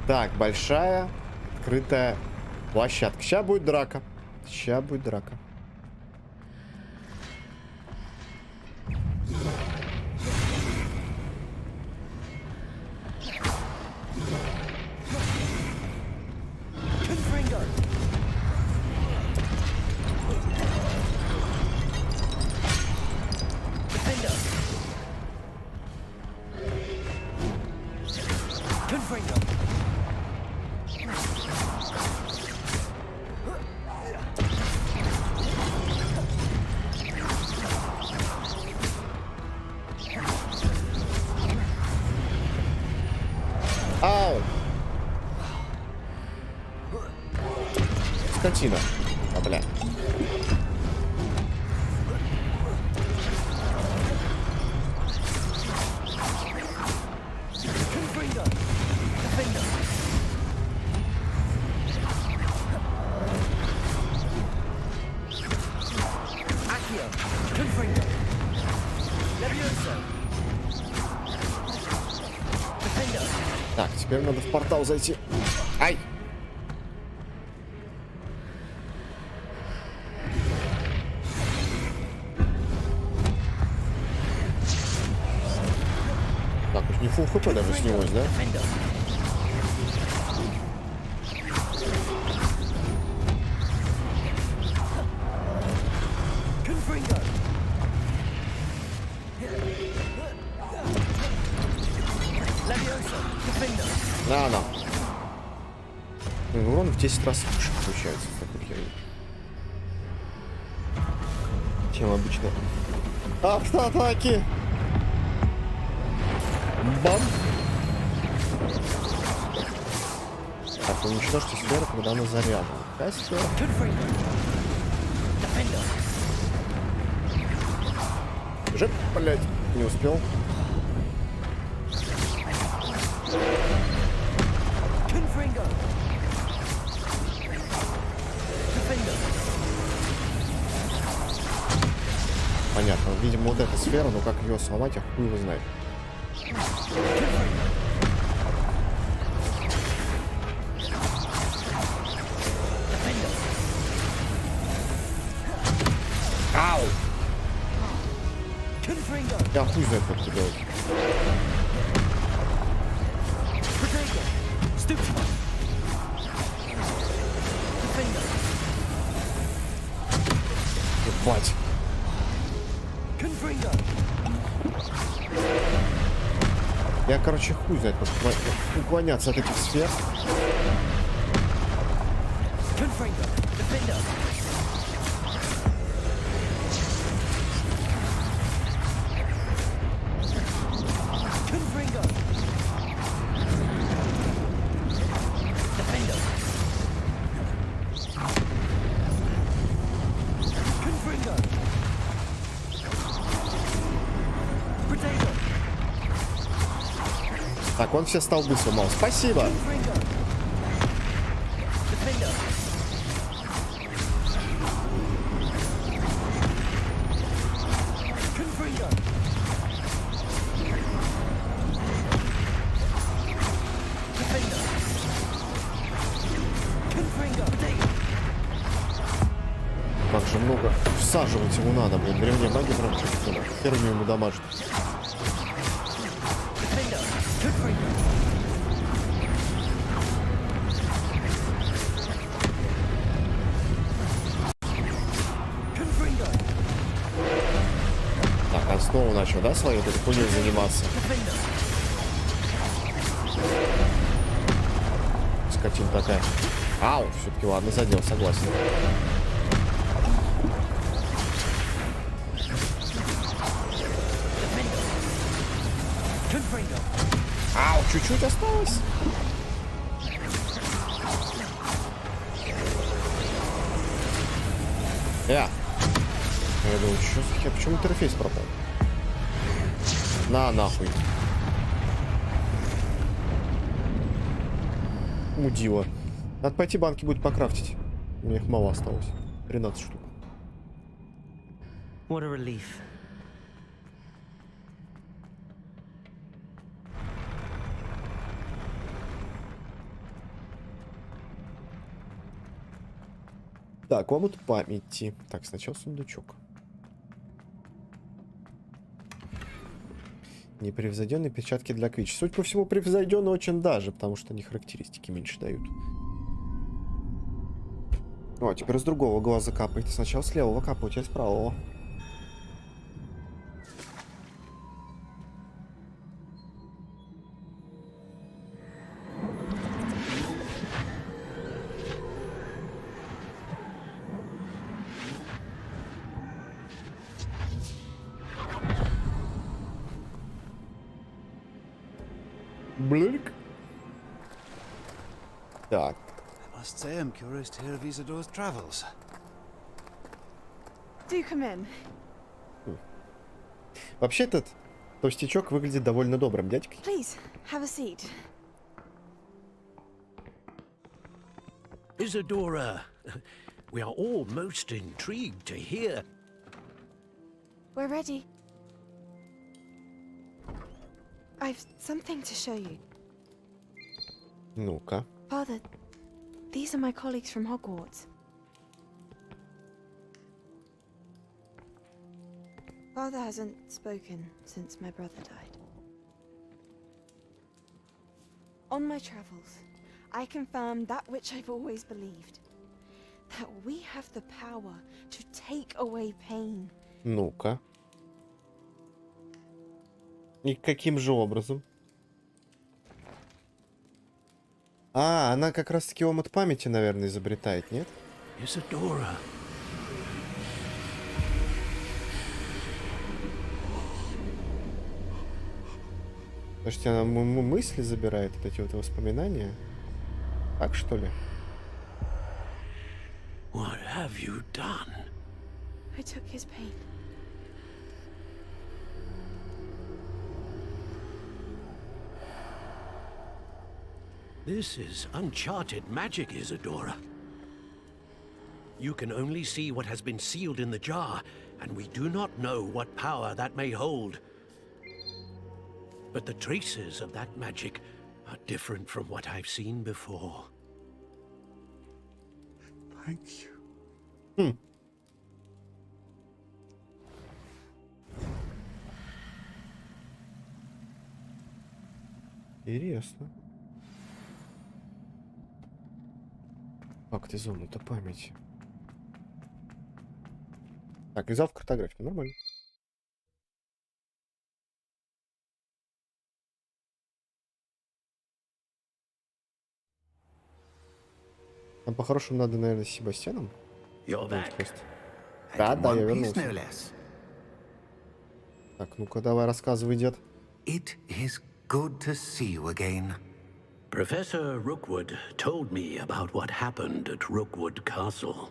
Так, большая открытая площадка. Сейчас будет драка. Сейчас будет драка. Ау! Скотина. А, бля. Так, теперь надо в портал зайти. Ай! Так, уж не фулл хп даже снялось, да? На. Урон в 10 раз выше получается. Такой херни. Чем обычно. Автоатаки! Бам! Так, уничтожьте сферу, когда она заряжена. Какая сфера? Жить, блять, не успел. Понятно, видимо, вот эта сфера, но как ее сломать, я хуй его знает. Ау! Я хуй знает, как это делать. Ебать. Я, короче, хуй знает, как уклоняться от этих сфер. Так, он все столбы сломал. Спасибо. Как же много всаживать ему надо, блин. Древняя магия прям херню ему дамажит. Так, он снова начал, да, свою вот эту хуйню заниматься? Скотина такая. Ау, все-таки ладно, задел, согласен. Ау, чуть-чуть осталось. Я думаю, что за хер? Почему интерфейс пропал? На, нахуй. Мудила. Надо пойти банки будет покрафтить. У меня их мало осталось. 13 штук. What a relief. Так, омут памяти. Так, сначала сундучок. Непревзойденные перчатки для квич. Суть по всему, превзойденные очень даже, потому что они характеристики меньше дают. О, теперь с другого глаза капает. Сначала с левого капает, а с правого. Блик. Так. I must say I'm curious to hear of Isadore's travels. Do come in. Вообще этот толстячок выглядит довольно добрым дядькой. Please, have a seat. Isadora, we are all most intrigued to hear. We're ready. I've something to show you. Ну-ка. Father, these are my colleagues from Hogwarts. Father hasn't spoken since my brother died. On my travels, I confirmed that which I've always believed. That we have the power to take away pain. Ну-ка. И каким же образом? А, она как раз-таки омут памяти, наверное, изобретает, нет? Isadora. Слушайте, она мысли забирает, вот эти вот воспоминания. Так, что ли? What have you done? I took his pain. This is uncharted magic, Isadora. You can only see what has been sealed in the jar, and we do not know what power that may hold. But the traces of that magic are different from what I've seen before. Thank you. Интересно. Как ты зону-то памяти? Так, взял в картографию, нормально. Нам по-хорошему надо, наверное, с Себастьяном. You're back. Да, In да, one я piece, no вернулся. less. Так, ну-ка, давай рассказывай, дед. It is good to see you again. Professor Rookwood told me about what happened at Rookwood Castle.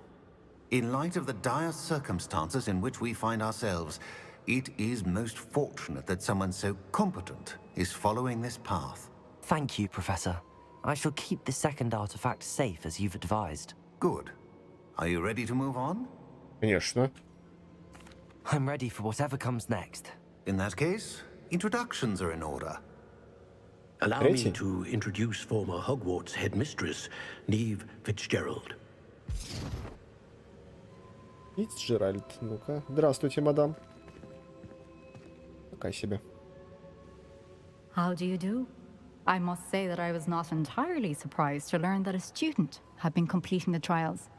In light of the dire circumstances in which we find ourselves, it is most fortunate that someone so competent is following this path. Thank you, Professor. I shall keep the second artifact safe as you've advised. Good. Are you ready to move on? Конечно. I'm ready for whatever comes next. In that case, introductions are in order. Allow me to introduce former Hogwarts headmistress, Neve Fitzgerald. Фицджеральд, ну-ка. Здравствуйте, мадам. Такая себе. How do you do? I must say that I was not entirely surprised to learn that a student had been completing the trials.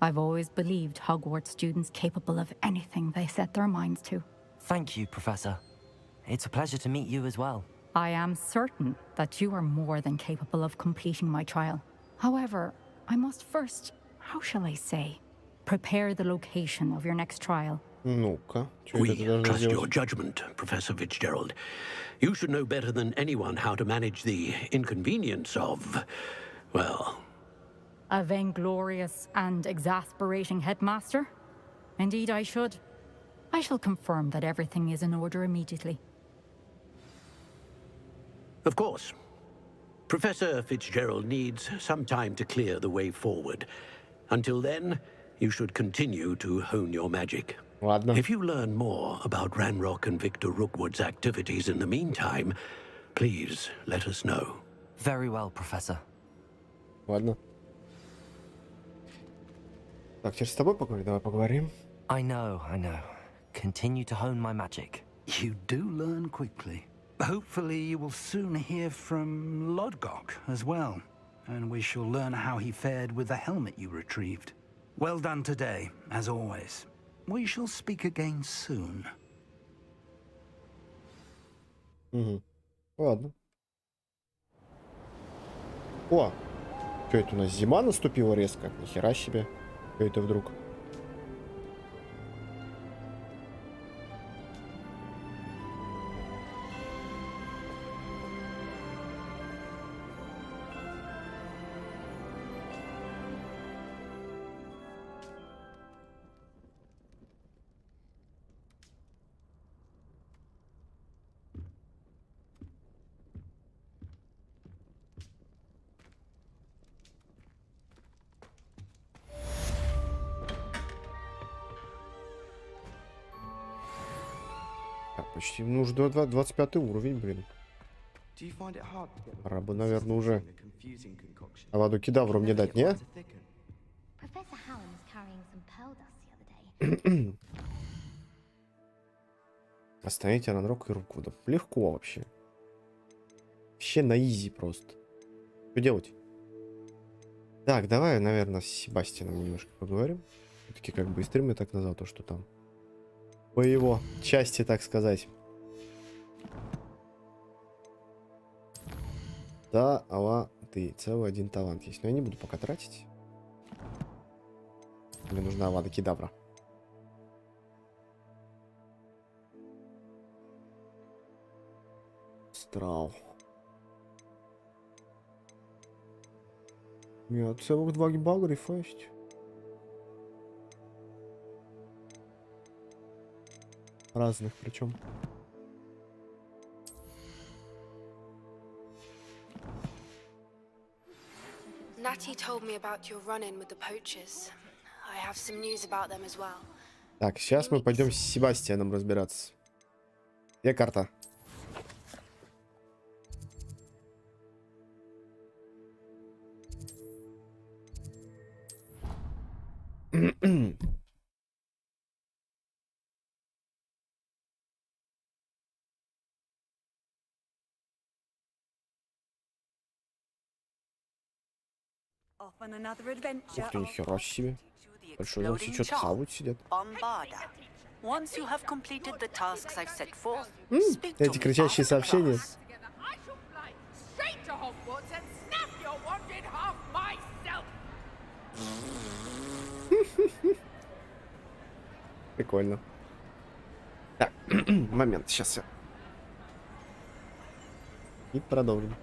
I've always believed Hogwarts students capable of anything they set their minds to. Thank you, Professor. It's a pleasure to meet you as well. I am certain that you are more than capable of completing my trial. However, I must first, how shall I say, prepare the location of your next trial. Ну-ка. We trust your judgment, Professor Fitzgerald. You should know better than anyone how to manage the inconvenience of, well... A vainglorious and exasperating headmaster? Indeed I should. I shall confirm that everything is in order immediately. Of course. Professor Fitzgerald needs some time to clear the way forward. Until then, you should continue to hone your magic. Ладно. If you learn more about Ranrock and Victor Rookwood's activities in the meantime, please let us know. Very well, Professor. Ладно. Так, теперь с тобой поговорим. Давай поговорим. I know. Continue to hone my magic. You do learn quickly. Hopefully you will soon hear from Lodgok as well, and we shall learn how he fared with the helmet you retrieved. Well done today, as always. We shall speak again soon. Угу. Ладно. О! Что это у нас? Зима наступила резко? Нихера себе. Что это вдруг? Почти нужно 25 уровень, блин. Пора бы, наверное, уже Аваду Кедавру мне дать, не? Остановите Ранрок и Руквуда. Легко вообще. Вообще на изи просто. Что делать? Так, давай, наверное, с Себастианом немножко поговорим. Все-таки как бы и стрим я так назвал, то, что там по его части, так сказать. Да, алла, ты целый один талант есть. Но я не буду пока тратить. Мне нужна Авада Кедавра. Страл. Нет, целых 2 гибагрифа есть. Разных причем. Natty told me about your run-in with the poachers. I have some news about them as well. Так, сейчас мы пойдем с Себастианом разбираться. Где карта? Off on another adventure. Ух ты, нихера себе. Большой зал, все что-то хавают сидят. Once you have completed the tasks I've set forth, Эти кричащие сообщения. Прикольно. Так, момент, сейчас я. И продолжим.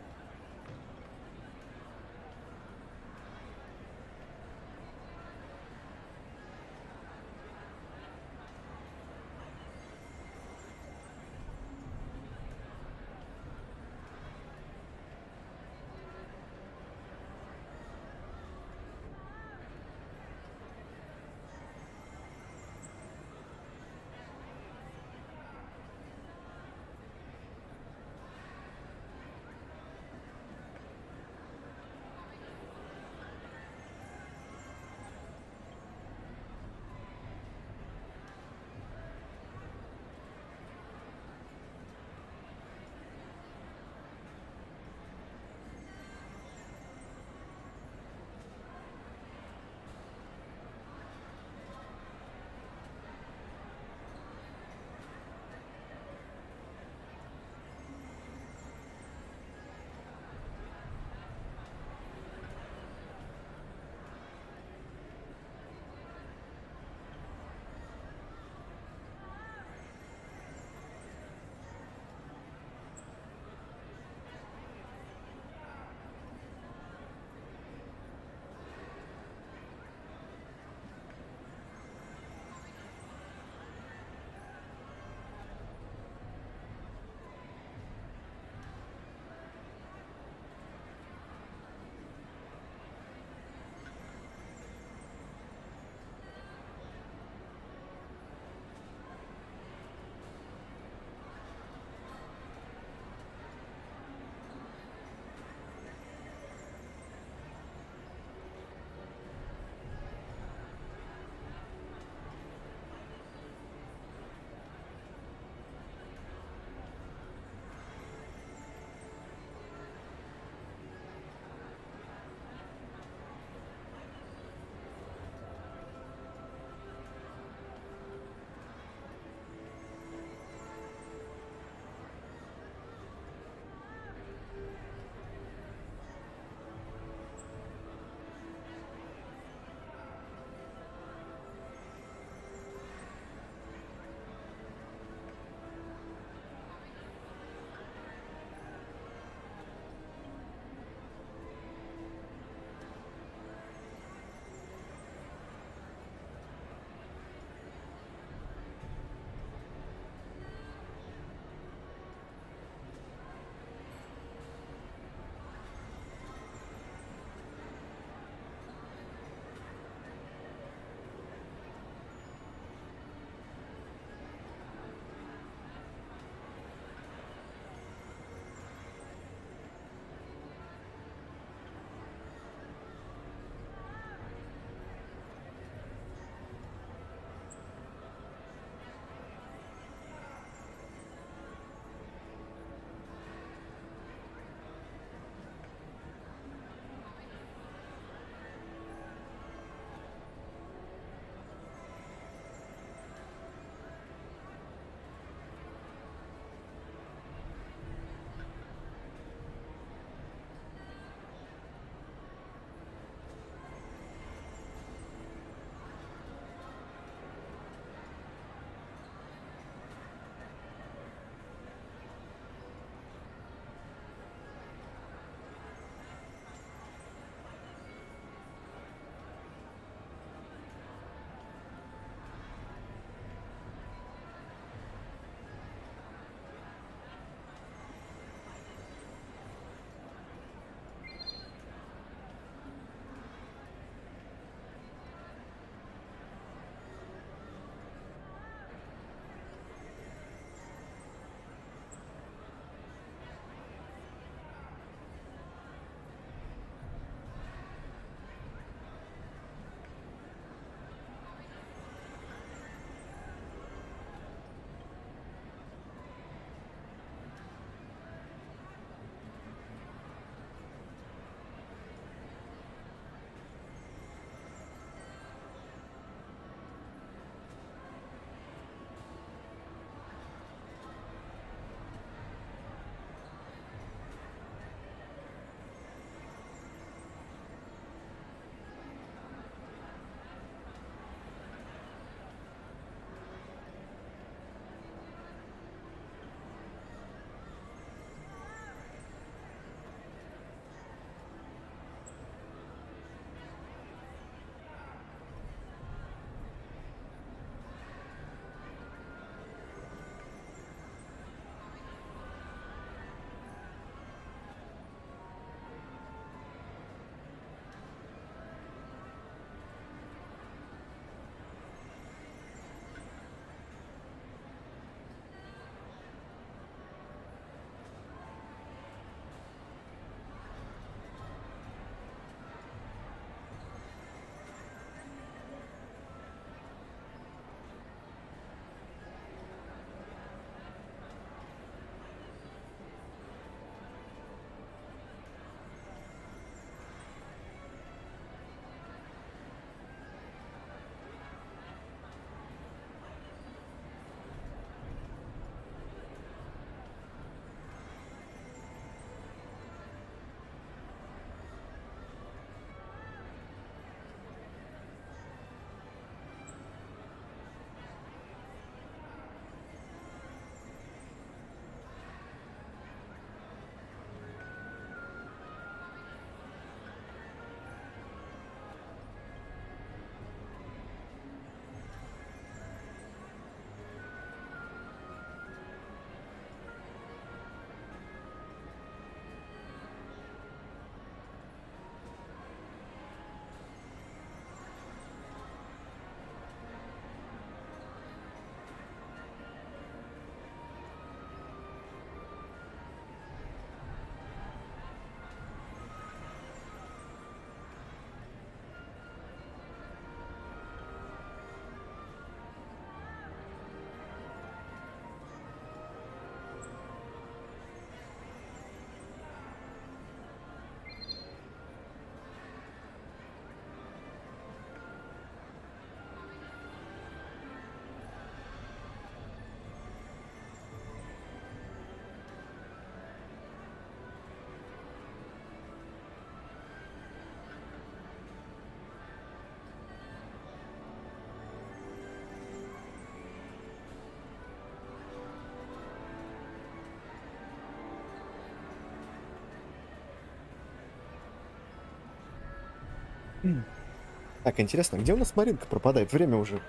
Так, интересно, где у нас Маринка пропадает? Время уже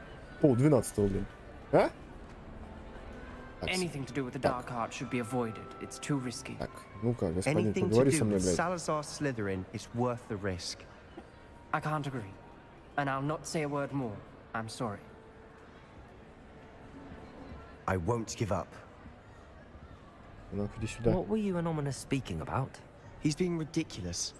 11:30, блин. А? Anything to do with the dark art should be avoided. It's too risky. Так, ну-ка, господин, Anything to поговори do со мной, with блядь. Salazar Slytherin is worth the risk. I can't agree. And I'll not say a word more. I'm sorry. I won't give up. Ну, иди сюда. What were you and Ominous speaking about? He's being ridiculous.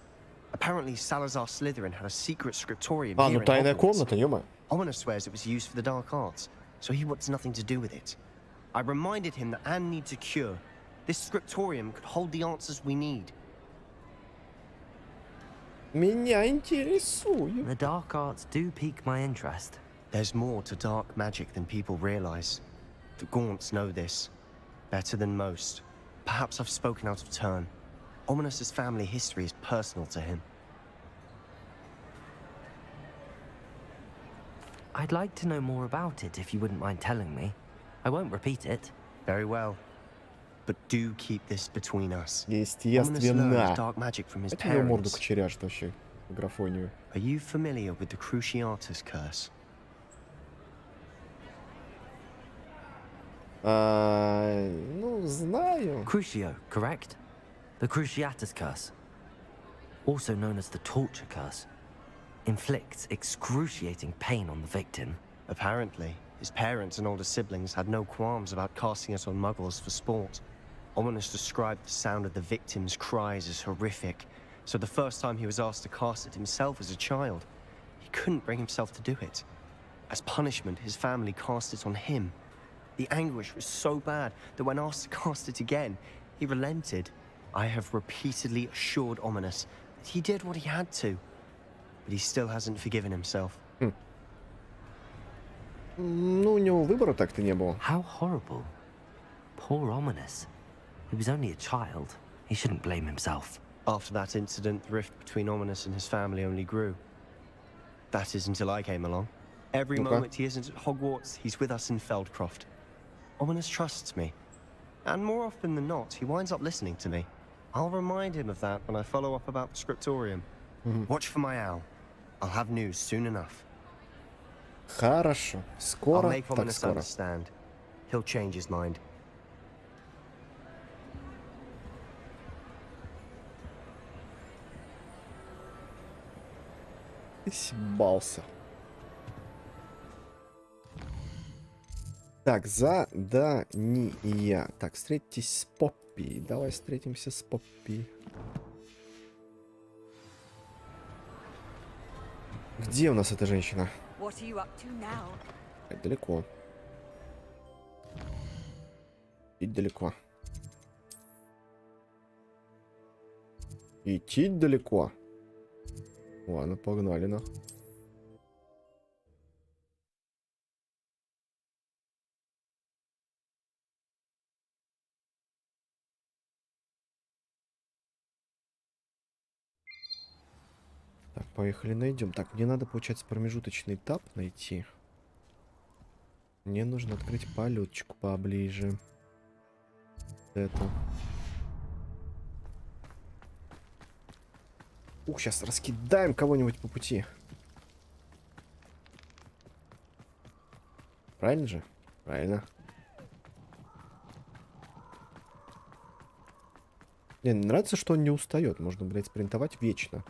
Apparently, Salazar Slytherin had a secret scriptorium А, here ну in тайная Hogwarts. комната, ё-моё. Ominous swears it was used for the dark arts, so he wants nothing to do with it. I reminded him that Anne needs a cure. This scriptorium could hold the answers we need. Меня интересует. The dark arts do pique my interest. There's more to dark magic than people realize. The Gaunts know this better than most. Perhaps I've spoken out of turn. Ominous's family history is personal to him. I'd like to know more about it if you wouldn't mind telling me. I won't repeat it. Very well. But do keep this between us. Естественно. Dark magic from his Это его морду parents. кочеряшит вообще. Графонию. Are you familiar with the Cruciatus curse? Ну, знаю. Crucio, correct? The Cruciatus curse. Also known as the torture curse. Inflicts excruciating pain on the victim. Apparently, his parents and older siblings had no qualms about casting it on muggles for sport. Ominous described the sound of the victim's cries as horrific, so the first time he was asked to cast it himself as a child, he couldn't bring himself to do it. As punishment, his family cast it on him. The anguish was so bad that when asked to cast it again, he relented. I have repeatedly assured Ominous that he did what he had to, but he still hasn't forgiven himself. Ну, у него выбора так-то не было. How horrible. Poor Ominous. He was only a child. He shouldn't blame himself. After that incident, the rift between Ominous and his family only grew. That is until I came along. Every moment he isn't at Hogwarts, he's with us in Feldcroft. Ominous trusts me. And more often than not, he winds up listening to me. I'll remind him of that when I follow up about the scriptorium. Watch for my owl. I'll have news soon enough. Хорошо. I'll Скоро, make так Ominous скоро. understand. He'll change his mind. Ты съебался. Так, задания. Так, встретитесь с Поппи. Давай встретимся с Поппи. Где у нас эта женщина? Далеко. И далеко. Идти далеко. Ладно, погнали на. Так, поехали, найдем. Так, мне надо, получается, промежуточный этап найти. Мне нужно открыть полетчику поближе. Это. Ух, сейчас раскидаем кого-нибудь по пути. Правильно же? Правильно. Мне нравится, что он не устает. Можно, блядь, спринтовать вечно.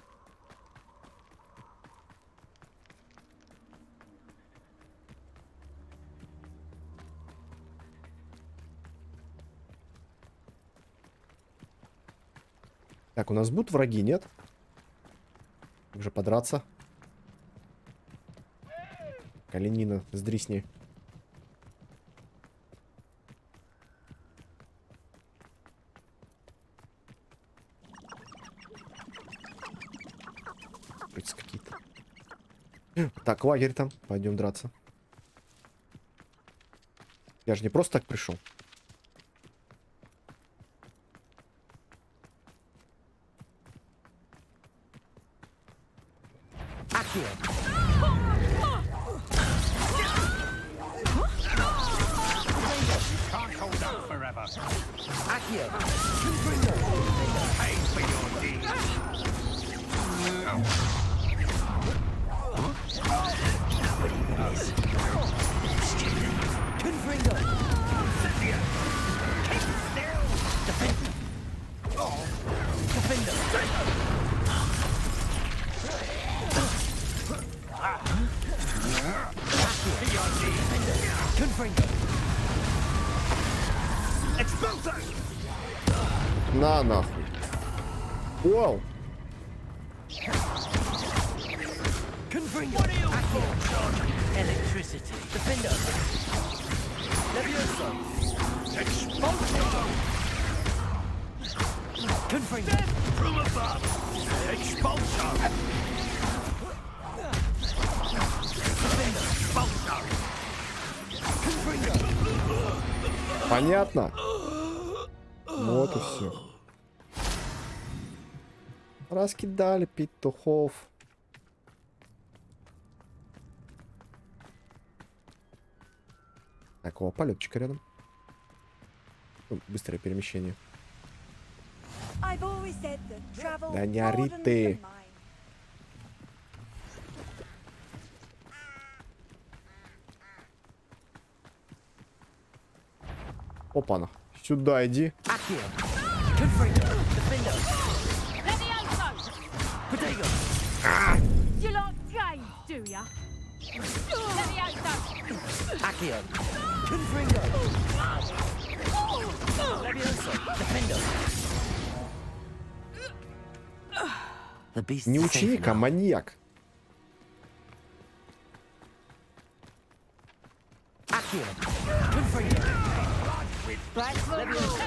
Так, у нас будут враги, нет? Уже подраться. Калинина, сдрисни. Какие-то. Так, лагерь там. Пойдем драться. Я же не просто так пришел. Confringo. Incendio. Keep still. Defender. Defender. Confringo. Expulso. На нахуй. Вау. Confringo. What are you for? Electricity. Defender. Levioso. Expulso. Confringo. From above. Expulso. Defender. Expulso. Confringo. Понятно? Вот и все. Раскидали петухов. Такого полетчика рядом. Быстрое перемещение. Да не ори ты. Опа-на. Сюда иди. You like games, do ya? Accio. Confringo. Levioso. Defender. The beast Не is safe ученик, а now. маньяк. Accio. Confringo. Levioso.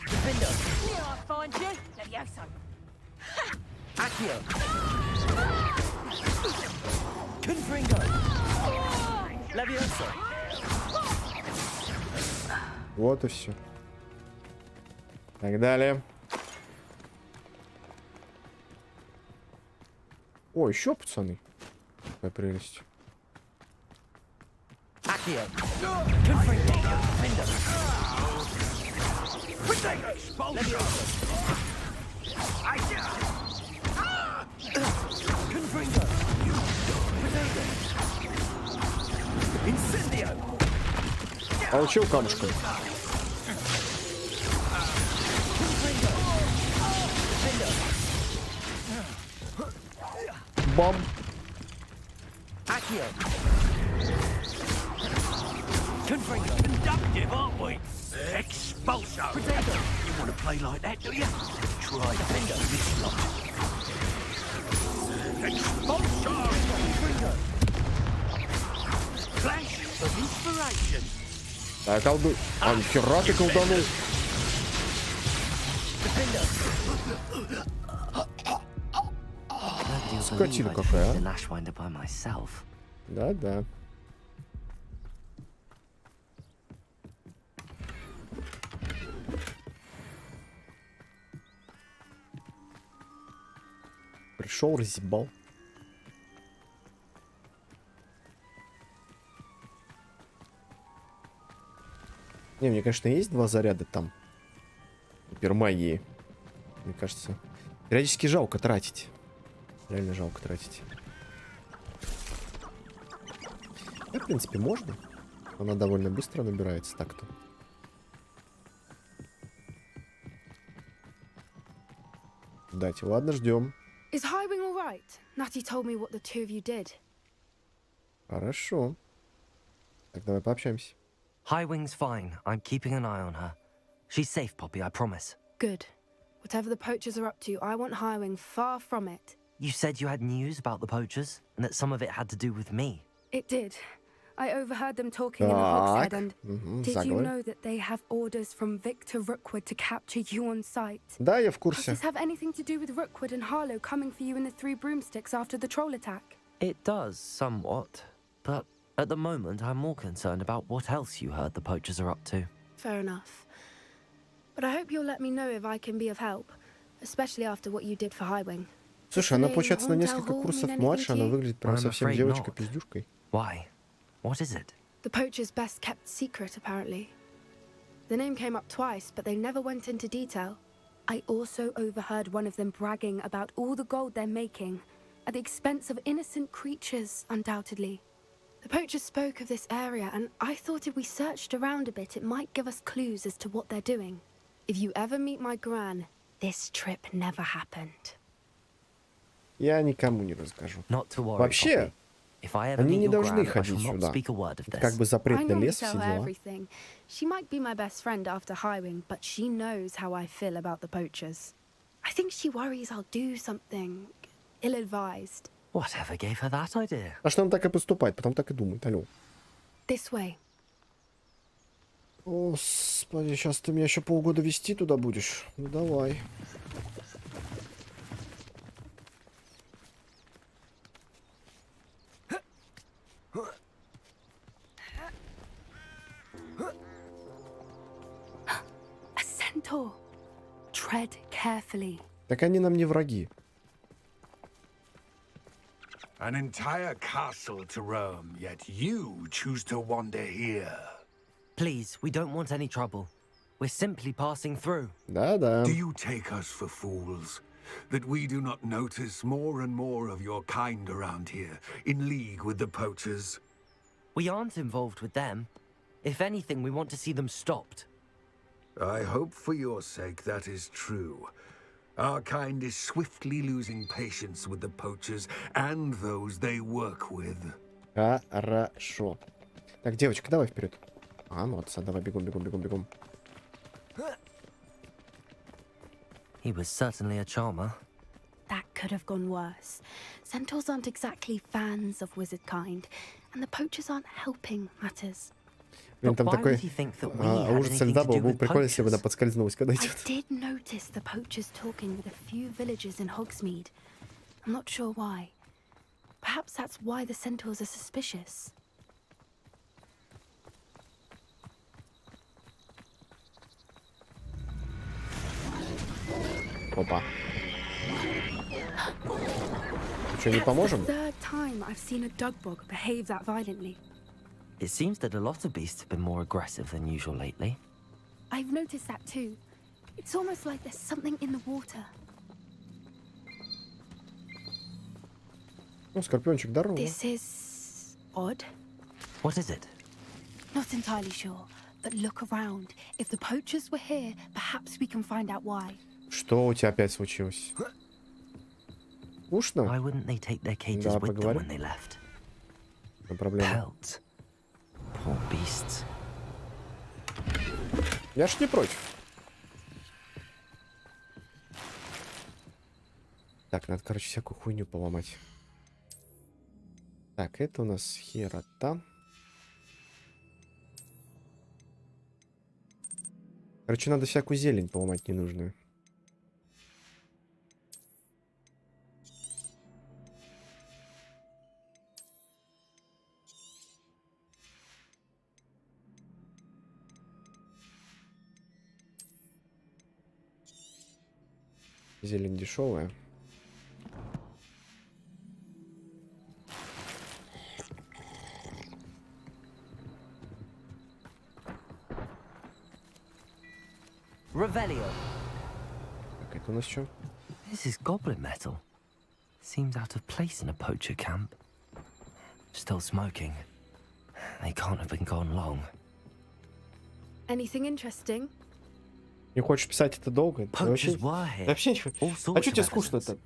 Defender. Here I find you. Levioso. Accio. Confringo. Levioso. Вот и все. Так далее. О, еще пацаны. Какая прелесть. Accio. Confringo. Defender. Levioso. Confringo. Incendio. Получил камушком. Бам. Accio. Confringo. Conductive, aren't we? Expulso. Potato. You want to play like that, do you? Try Defender. This lot. Expulso. Confringo. Flash of inspiration. Так, колдуй. А, нихера ты колданул. Defender. Скотина какая, The Lashwinder by myself. Да-да. Пришел, разъебал. Не, мне, конечно, есть 2 заряда там. Гипермагии. Мне кажется, периодически жалко тратить. Реально жалко тратить. В принципе, можно. Она довольно быстро набирается так-то. Дайте, ладно, ждем. Is Highwing all right? Natty told me what the two of you did. Хорошо. Так, давай пообщаемся. Highwing's fine. I'm keeping an eye on her. She's safe, Poppy, I promise. Good. Whatever the poachers are up to, I want Highwing far from it. You said you had news about the poachers, and that some of it had to do with me. It did. I overheard them talking in the hogshead, and did you Заговор. know that they have orders from Victor Rookwood to capture you on sight? Да, я в Does курсе. this have anything to do with Rookwood and Harlow coming for you in the Three Broomsticks after the troll attack? It does, somewhat. But at the moment, I'm more concerned about what else you heard the poachers are up to. Fair enough. But I hope you'll let me know if I can be of help, especially after what you did for Highwing. Слушай, она, получается, на несколько курсов младше, она выглядит прям I'm совсем afraid девочкой-пиздюшкой. Why? What is it? The poacher's best kept secret, apparently. The name came up twice, but they never went into detail. I also overheard one of them bragging about all the gold they're making, at the expense of innocent creatures, undoubtedly. The The poachers spoke of this area, and I thought if we searched around a bit, it might give us clues as to what they're doing. If you ever meet my gran, this trip never happened. Я никому не расскажу. Not to worry, Вообще, If I ever они meet не your должны gran, I ходить shall not сюда. speak a word of Это this. как бы I запретный normally лес, все tell her дела. everything. She might be my best friend after hiring, but she knows how I feel about the poachers. I think she worries I'll do something ill-advised. Whatever gave her that idea? А что он так и поступает, потом так и думает, алло. This way. Господи, сейчас ты меня еще полгода вести туда будешь? Ну давай. A centaur. Tread carefully. Так они нам не враги. An entire castle to roam, yet you choose to wander here. Please, we don't want any trouble. We're simply passing through. Да-да. Do you take us for fools? That we do not notice more and more of your kind around here, in league with the poachers? We aren't involved with them. If anything, we want to see them stopped. I hope for your sake that is true. Our kind is swiftly losing patience with the poachers and those they work with. Хорошо. Так, девочка, давай вперед. А, ну отца, давай бегом, бегом, бегом, бегом. He was certainly a charmer. That could have gone worse. Centaurs aren't exactly fans of wizard kind, and the poachers aren't helping matters. Блин, там такой ужас льда был прикольно, если бы она подскользнулась, когда I идет. did notice the poachers talking with a few villagers in Hogsmeade. I'm not sure why. Perhaps that's why the centaurs are suspicious. Опа. Что, не поможем? Third time I've seen a dugbog behave that violently. It seems that a lot of beasts have been more aggressive than usual lately. I've noticed that too. It's almost like there's something in the water. Ну, скорпиончик, здорово. This is odd. What is it? Not entirely sure, but look around. If the poachers were here, perhaps we can find out why. Что у тебя опять случилось? Скучно? Why wouldn't they take their cages with them when they left? No проблема. Pelts. Poor beasts. Я ж не против. Так, надо, короче, всякую хуйню поломать. Так, это у нас херота. Короче, надо всякую зелень поломать ненужную. Зелень дешевая. Revelio. Так, это у нас что? This is goblin metal. Seems out of place in a poacher camp. Still smoking. They can't have been gone long. Anything interesting? Не хочешь писать это долго? Poachers were here. Вообще ничего. All А sorts что of тебе скучно-то?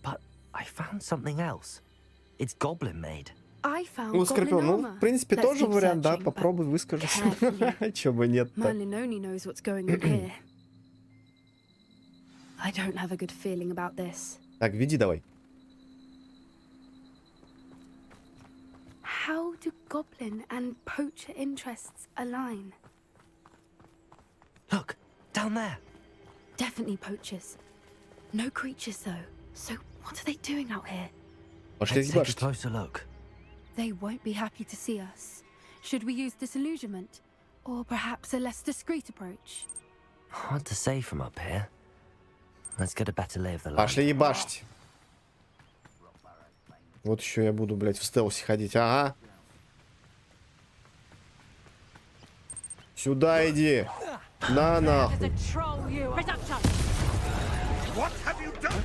But I found something else. It's goblin made. I found Ну, goblin Скорпион, ну, armor. в принципе, Let's тоже keep вариант, да? searching, but Попробуй выскажись. carefully. Чё бы нет-то. Merlin only knows what's going on here. I don't have a good feeling about this. Так, веди давай. How do goblin and poacher interests align? Look, down there. Definitely poachers. No creatures though. So what are they doing out here? Пошли Let's take a ебашить. closer look. They won't be happy to see us. Should we use disillusionment? Or perhaps a less discreet approach? Hard to say from up here. Let's get a better lay of the land. Пошли ебашить. Вот еще я буду, блядь, в стелсе ходить. Ага. Сюда иди. На нахуй. What have you done?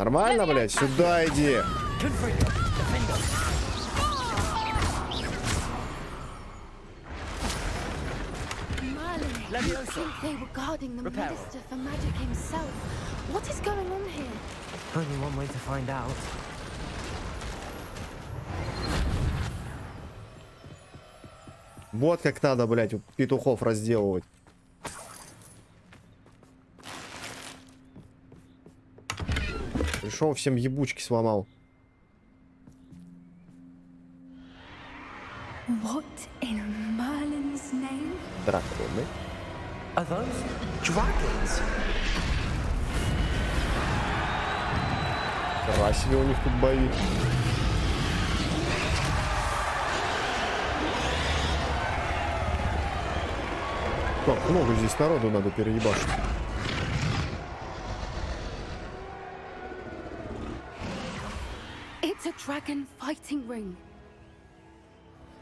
Нормально, блядь? Сюда иди. I think they were guarding the Minister for Magic himself. What is going on here? Only one way to find out. Вот как надо, блядь, петухов разделывать. Пришел, всем ебучки сломал. What in Merlin's name? Драконы. Are those dragons? Хера себе у них тут бои. Как много здесь народу надо переебашить. It's a dragon fighting ring.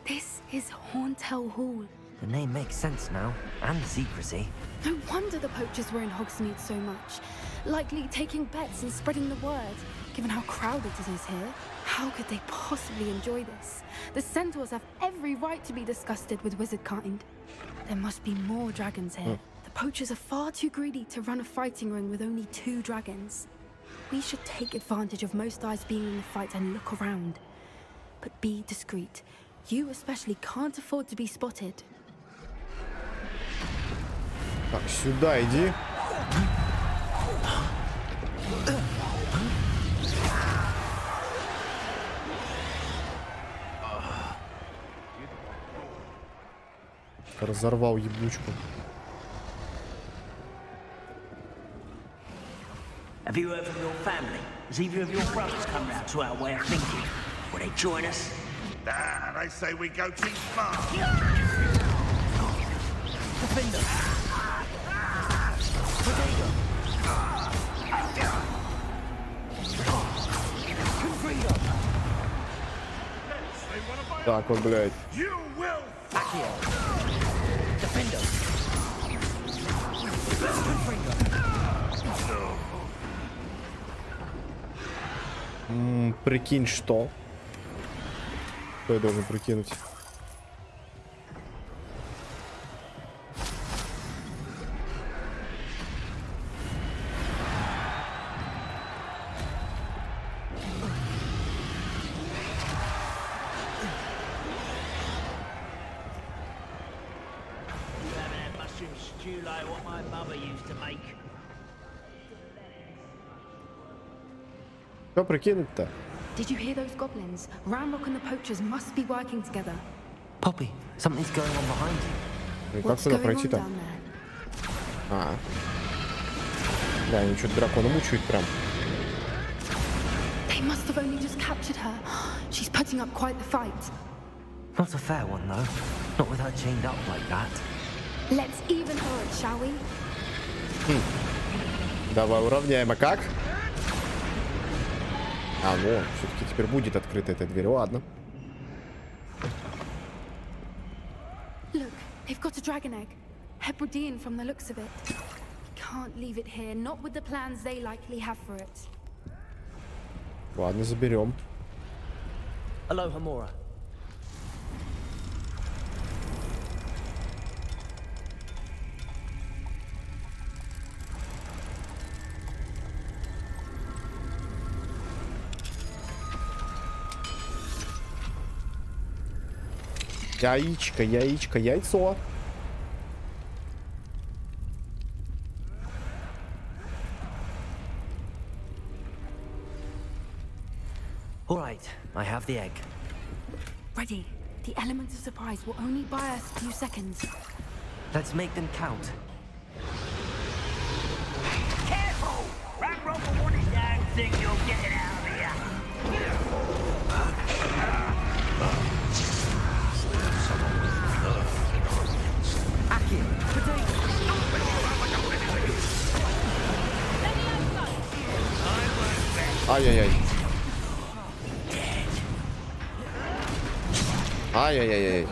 This is Hauntel Hall. The name makes sense now, and the secrecy. No wonder the poachers were in Hogsmeade so much. Likely taking bets and spreading the word, given how crowded it is here. How could they possibly enjoy this? The centaurs have every right to be disgusted with wizard kind. There must be more dragons here. The poachers are far too greedy to run a fighting ring with only 2 dragons. We should take advantage of most eyes being in the fight and look around. But be discreet. You especially can't afford to be spotted. Так, сюда иди. Разорвал ебучку. Have you heard from your family? Has either of your brothers come round to our way of thinking? Will they join us? Nah, they say we go too far. Defender! Так вот, блядь. Прикинь, что? Что я должен прикинуть? Что прикинуть-то? Did you hear those goblins? Ramrock and the poachers must be working together. Poppy, something's going on behind you. И как сюда пройти-то? А. Да, они что-то дракона мучают прям. They must have only just captured her. She's putting up quite the fight. Not a fair one, though. Not with her chained up like that. Let's even her it, shall we? Давай уравняем, а как? А, вот, все-таки теперь будет открыта эта дверь. Ладно. Look, they've got a dragon egg. Hebridean from the looks of it. We can't leave it here, not with the plans they likely have for it. Ладно, заберем. Aloha, Mora. Яичко, яичко, яйцо. All right, I have the egg. Ready. The element of surprise will only buy us a few seconds. Let's make them count. Careful! Ramrock will want his dang thing, you'll get it out of here. Ай-яй-яй. Ай-яй-яй-яй.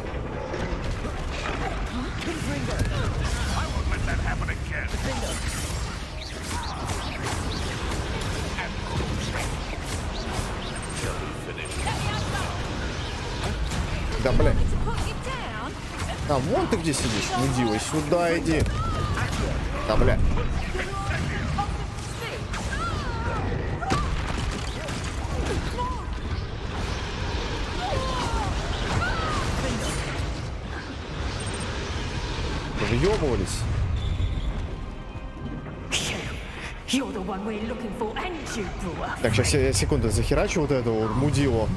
Да, бля. А, вон ты где сидишь, мудила, сюда иди. Да, бля. Въебывались. Так, сейчас я секунду захерачу вот этого вот мудилу.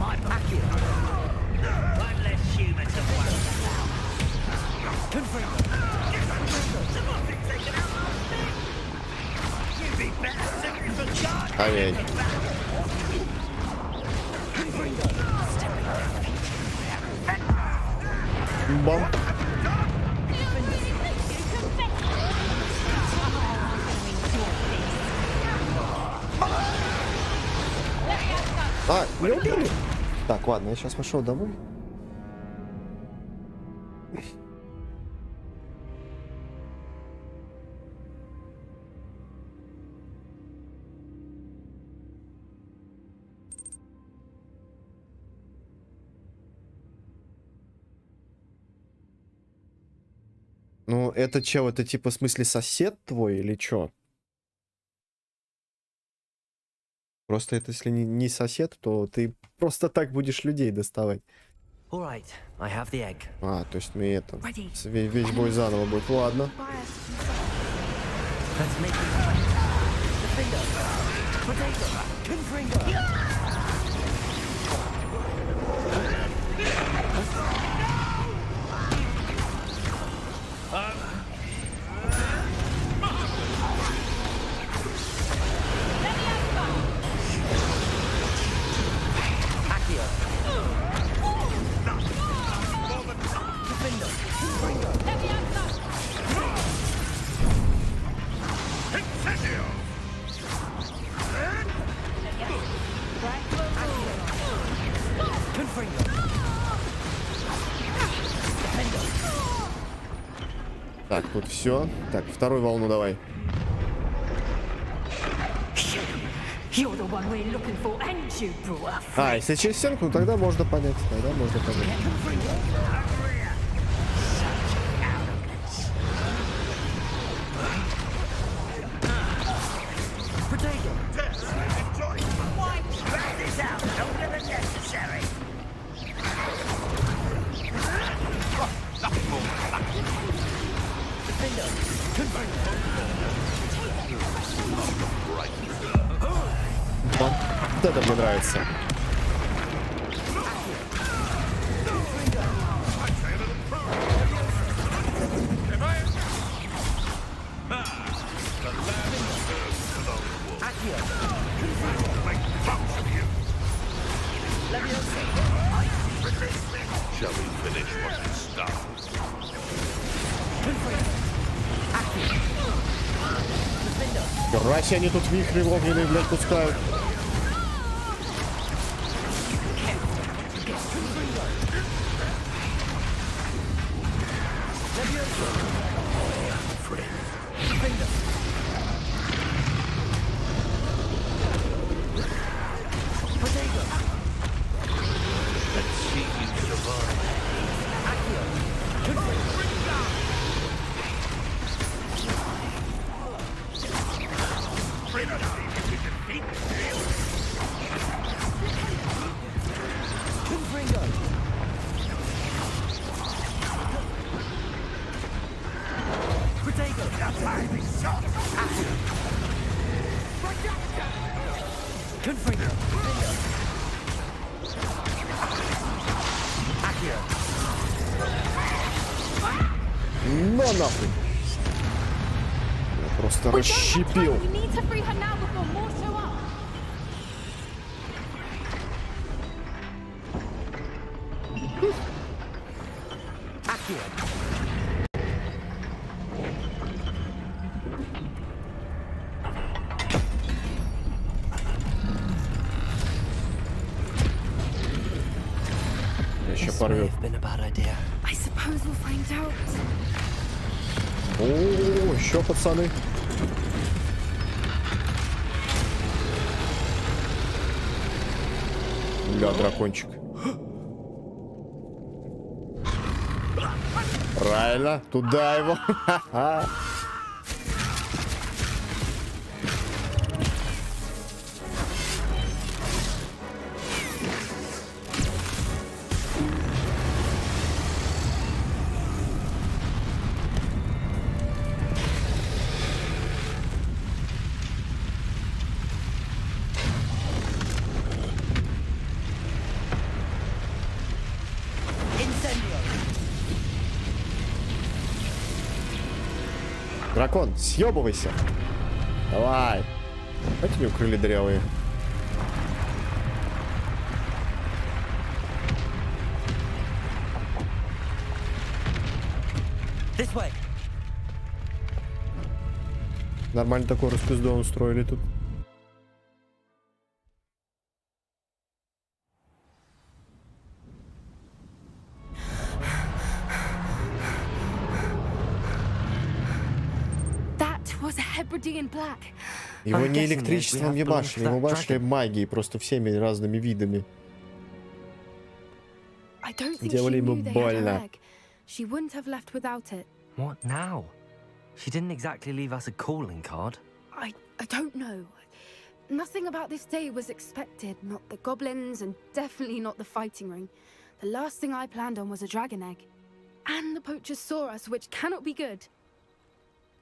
Ай-яй. Бам. А, не убили? Так, ладно, я сейчас пошел домой. Ну, это чел, это типа в смысле сосед твой или чё? Просто это если не сосед, то ты просто так будешь людей доставать. Alright, I have the egg. А, то есть мне это... Весь бой заново будет. Ладно. Так, тут все. Так, вторую волну давай. А, если через стенку, ну тогда можно понять. Тогда можно понять. Вот это мне нравится. Раз они тут вихри огненные, блядь, пускают. Ну нахуй. Я просто расщепил. Еще порвет. О, еще пацаны. Бля, дракончик. Правильно, туда его. Дракон, съебывайся. Давай. Давайте не укрыли дырявые. Нормально такой распиздон устроили тут. Его не электричеством ебашили, его башили магией, просто всеми разными видами. Делали ему больно. What now? She didn't exactly leave us a calling card. I don't know. Nothing about this day was expected. Not the goblins, and definitely not the fighting ring. The last thing I planned on was a dragon egg. And the poachers saw us, which cannot be good.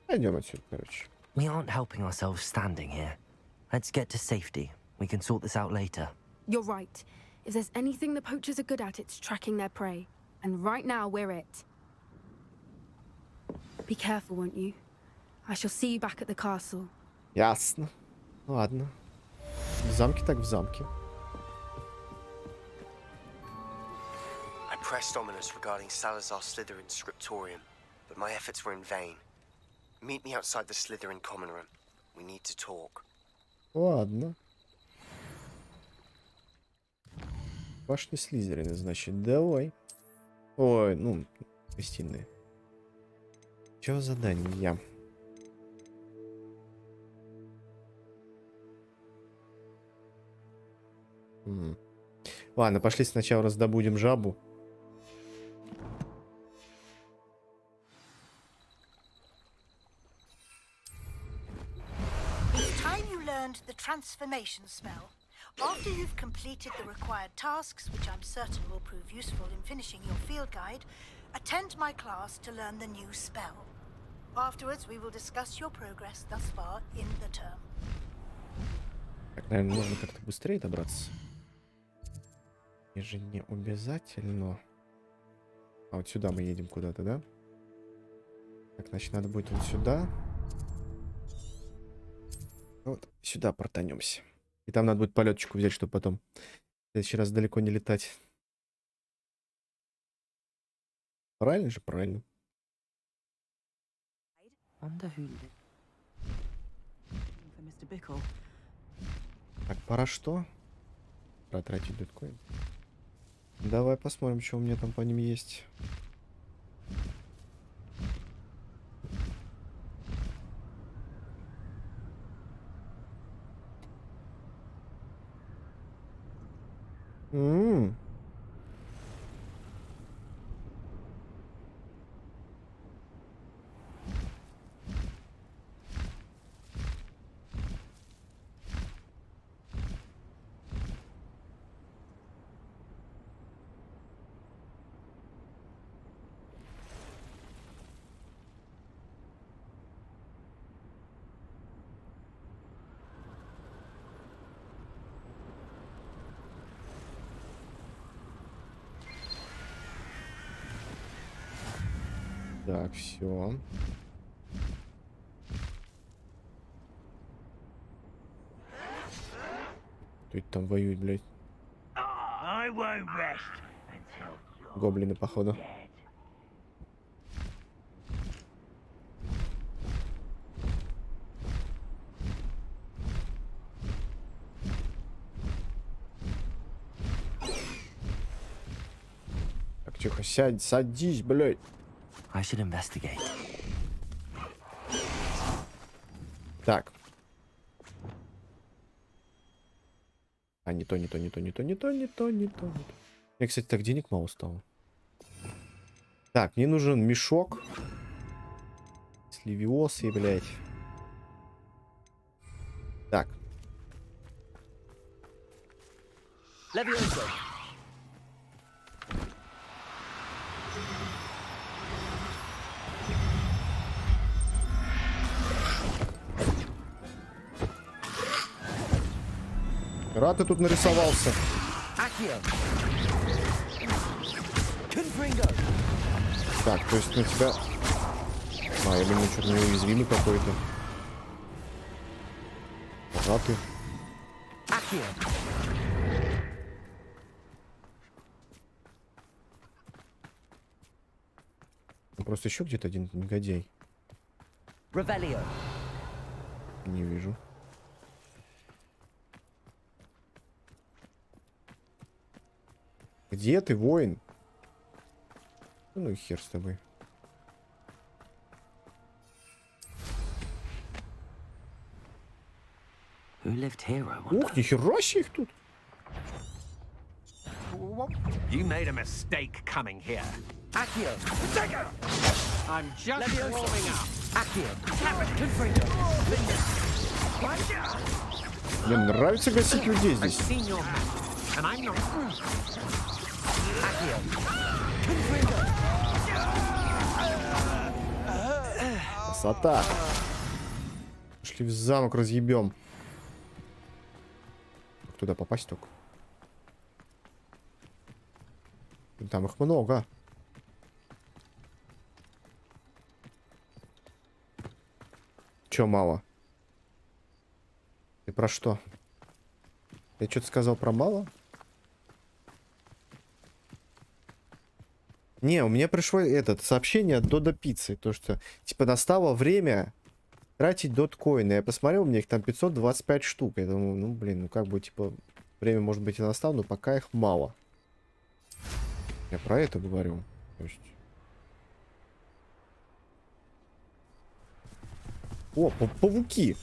Пойдем отсюда, короче. We aren't helping ourselves standing here. Let's get to safety. We can sort this out later. You're right. If there's anything the poachers are good at, it's tracking their prey. And right now, we're it. Be careful, won't you? I shall see you back at the castle. Ясно. Ладно. В замке так в замке. I pressed ominous regarding Salazar Slytherin's scriptorium, but my efforts were in vain. Meet me outside the Slytherin common room. We need to talk. Ладно. Башни Слизерина, значит, давай. Ой, ну, гостиные. Чё задание? Ладно, пошли сначала раздобудем жабу. The transformation spell. After you've completed the required tasks, which I'm certain will prove useful in finishing your field guide, attend my class to learn the new spell. Afterwards, we will discuss your progress thus far in the term. Так, наверное, можно как-то быстрее добраться. И же не обязательно. А вот сюда мы едем куда-то, да? Так, значит, надо будет вот сюда. Вот сюда портанемся. И там надо будет полетчику взять, чтобы потом в следующий раз далеко не летать. Правильно же? Правильно. Так, пора что? Протратить биткоин. Давай посмотрим, что у меня там по ним есть. Так, все. Кто это там воюет, блядь? Гоблины, походу. Так, тихо, сядь, садись, блядь. I should investigate. Так. А, не то, не то, не то, не то, не то, не то, не то, не то. Мне, кстати, так денег мало стало. Так, мне нужен мешок. Сливиосы, блядь. Так. Рад ты тут нарисовался. Так, то есть на тебя... А, я думаю, что-то неуязвимый какой-то. Рад ты. Просто еще где-то один негодяй. Не вижу. Где ты, воин? Ну и хер с тобой. Ух, нихера себе их тут. You made a mistake coming here. Accio. I'm just warming up. Accio. Мне нравится гасить людей здесь. And I'm not. Красота. Пошли в замок, разъебем. Как туда попасть только? Там их много. Чё мало? Ты про что? Я что-то сказал про мало? Не, у меня пришло сообщение от Додо Пиццы. То, что, типа, настало время тратить доткоины. Я посмотрел, у меня их там 525 штук. Я думаю, ну, блин, ну, как бы, типа, время, может быть, и настало, но пока их мало. Я про это говорю. То есть... О, пауки!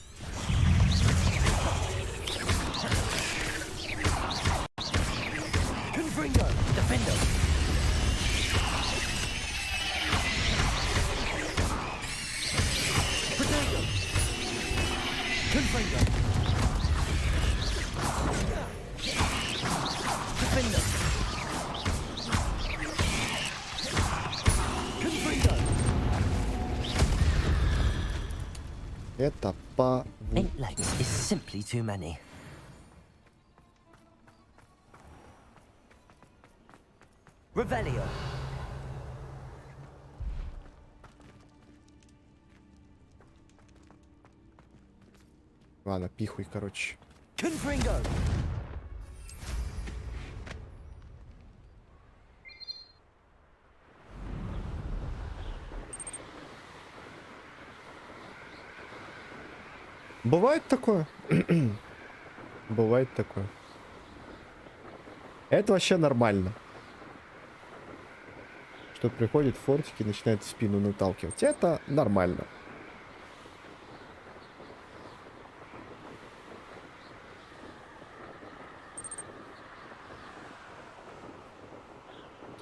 Это по... 8 legs is simply too many. Revelio. Ладно, пихуй, короче. Confringo. Бывает такое? Бывает такое. Это вообще нормально. Что приходит в фортик и начинает в спину наталкивать. Это нормально.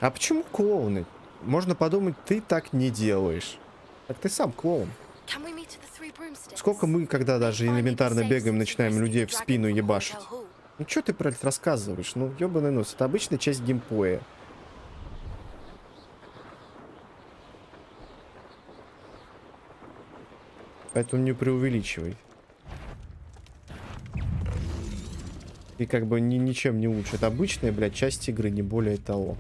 А почему клоуны? Можно подумать, ты так не делаешь. Так ты сам клоун. Сколько мы, когда даже элементарно бегаем, начинаем людей в спину ебашить? Ну что ты про это рассказываешь? Ну, ёбаный нос, это обычная часть геймплея. Поэтому не преувеличивай. И как бы ничем не лучше. Это обычная, блядь, часть игры, не более того.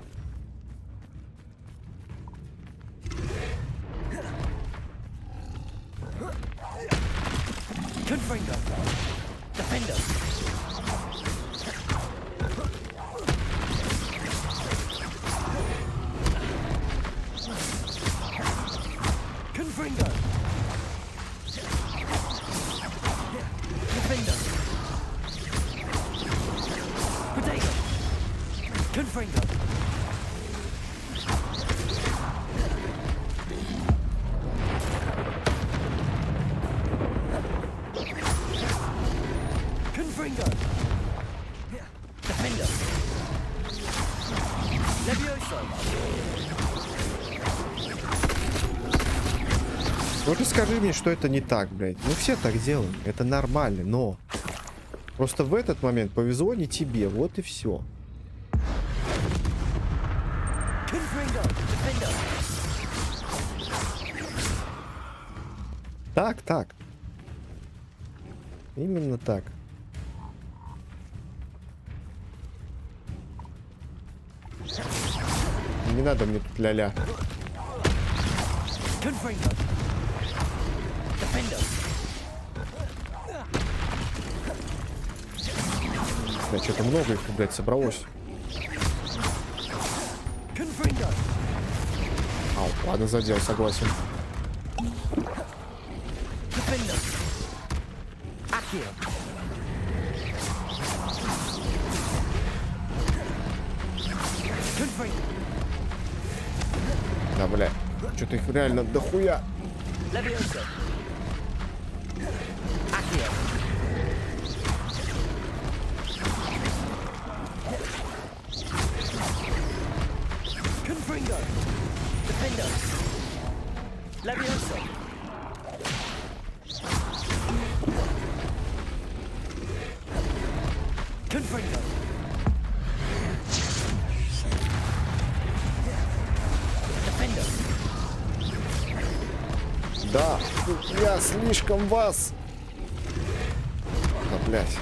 Вот и скажи мне, что это не так, блядь. Мы все так делаем. Это нормально, но... Просто в этот момент повезло не тебе. Вот и все. Так, так. Именно так. Не надо мне тут ля-ля. Да, что-то много их, блядь, собралось. Ау, ладно, задел, согласен. Да, бля, что-то их реально дохуя. Да, я слишком вас. Да, блядь.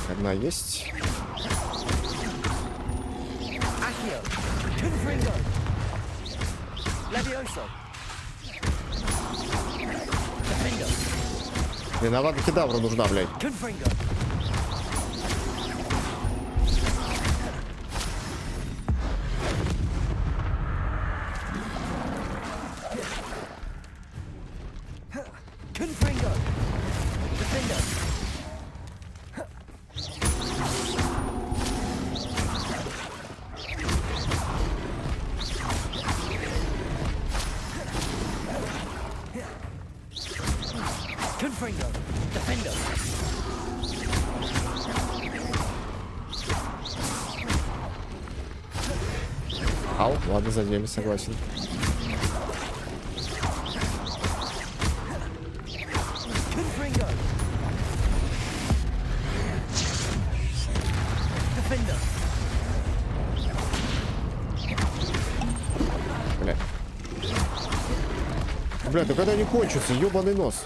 Одна есть. Мне навада кедавра нужна, блядь. Ау, ладно, задели, согласен. Бля. Бля, да когда они кончатся, ёбаный нос.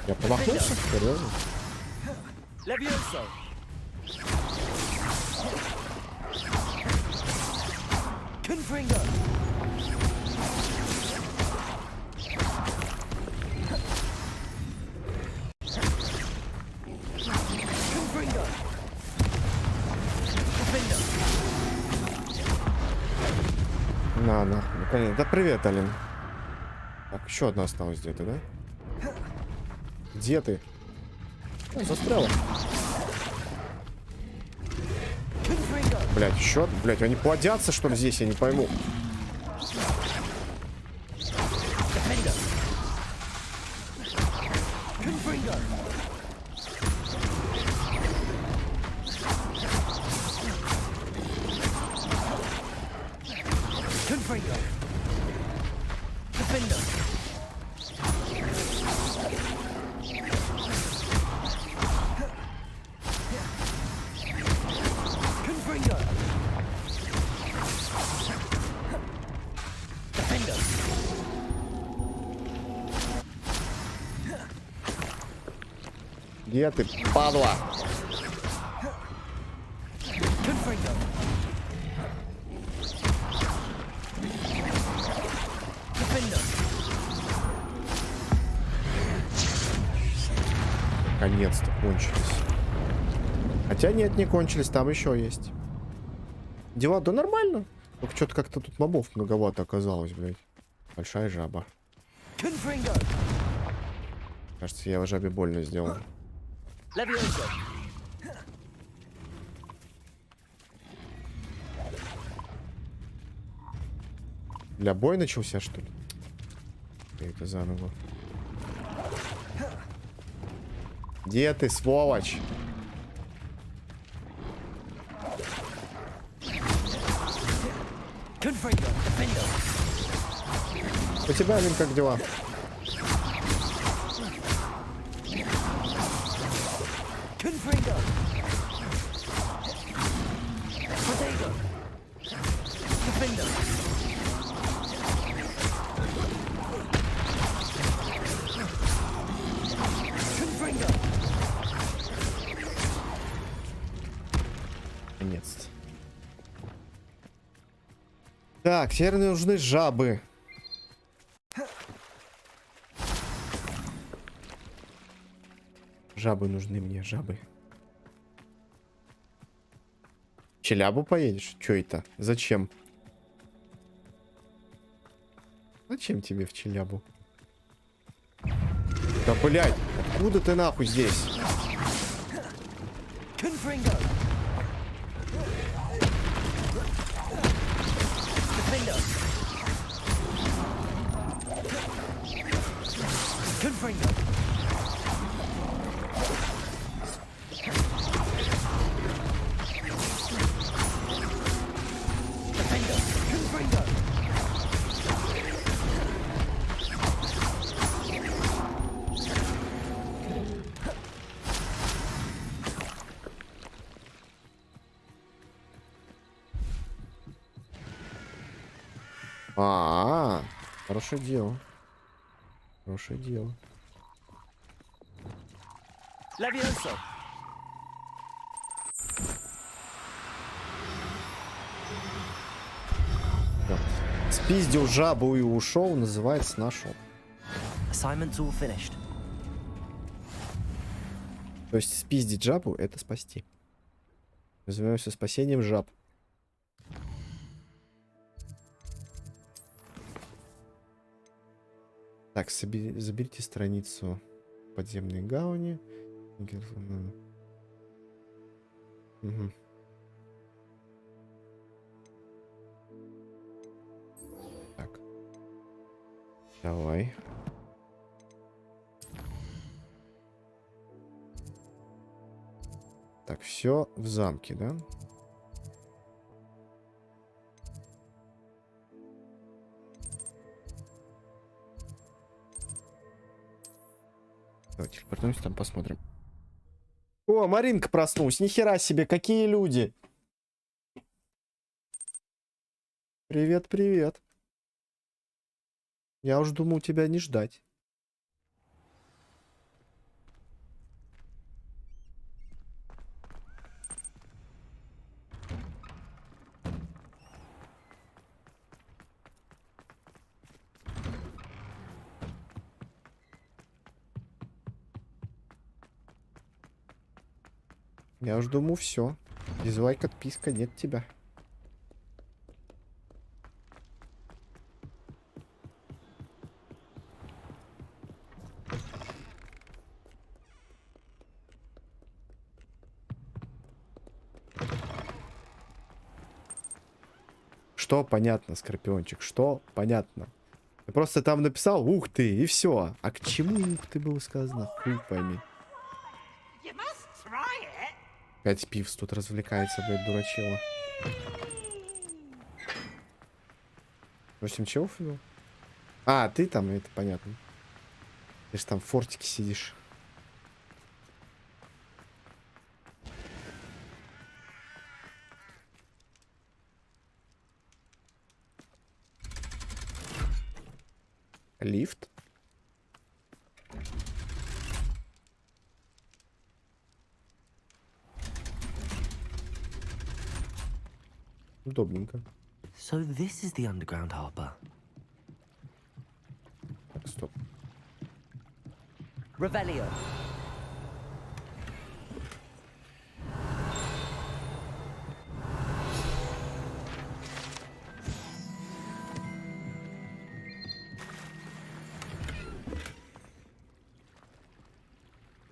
Я помахнулся? Серьезно? На, наконец. Да привет, Алин. Так, еще одна осталась где-то, да? Где ты? О, застряла. Блять, еще? Блять, они плодятся, что ли, здесь? Я не пойму. Где ты, падла? Наконец-то кончились. Хотя нет, не кончились, там еще есть. Дела, да нормально. Только что-то как-то тут мобов многовато оказалось, блядь. Большая жаба. Кажется, я в жабе больно сделал. Для боя начался, что ли? Это заново. Где ты, сволочь? У тебя, Лин, как дела? Наконец-то. Так, теперь нужны жабы. Жабы нужны мне, жабы. В Челябу поедешь? Чё это? Зачем? Зачем тебе в Челябу? Да, блядь, откуда ты нахуй здесь? Хорошее дело. Хорошее дело. Спиздил жабу и ушел, называется нашел. То есть спиздить жабу — это спасти. Называемся спасением жаб. Так, заберите страницу подземной гавани. Угу. Так. Давай. Так, все в замке, да? Давайте телепортнемся, там посмотрим. О, Маринка проснулась. Нихера себе, какие люди. Привет, привет. Я уж думал тебя не ждать. Я уж думал, все. Дизлайк, отписка, нет тебя. Что понятно, Скорпиончик? Что понятно? Я просто там написал «Ух ты!» и все. А к чему «Ух ты» было сказано? Хуй пойми. 5 пивс тут развлекается, блядь, дурачило. 8 чего вел? А, ты там, это понятно. Ты же там в фортике сидишь. Лифт. Удобненько. So this is the underground harbor. Так, стоп. Revelio.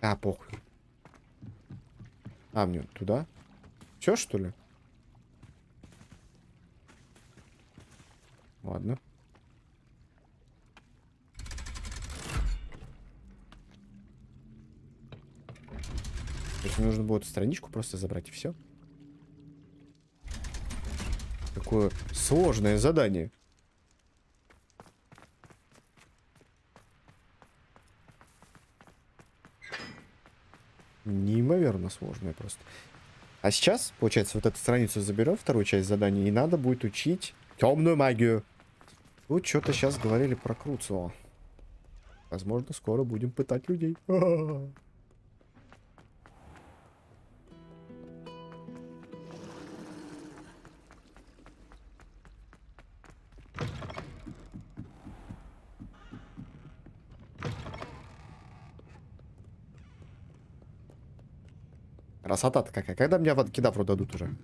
А, похуй. А, мне туда? Все, что ли? Ладно. Мне нужно будет страничку просто забрать и все. Какое сложное задание. Неимоверно сложное просто. А сейчас, получается, вот эту страницу заберем, вторую часть задания, и надо будет учить темную магию. Вот что-то сейчас говорили про Круцо. Возможно, скоро будем пытать людей. Красота-то какая. Когда мне кедавру дадут уже?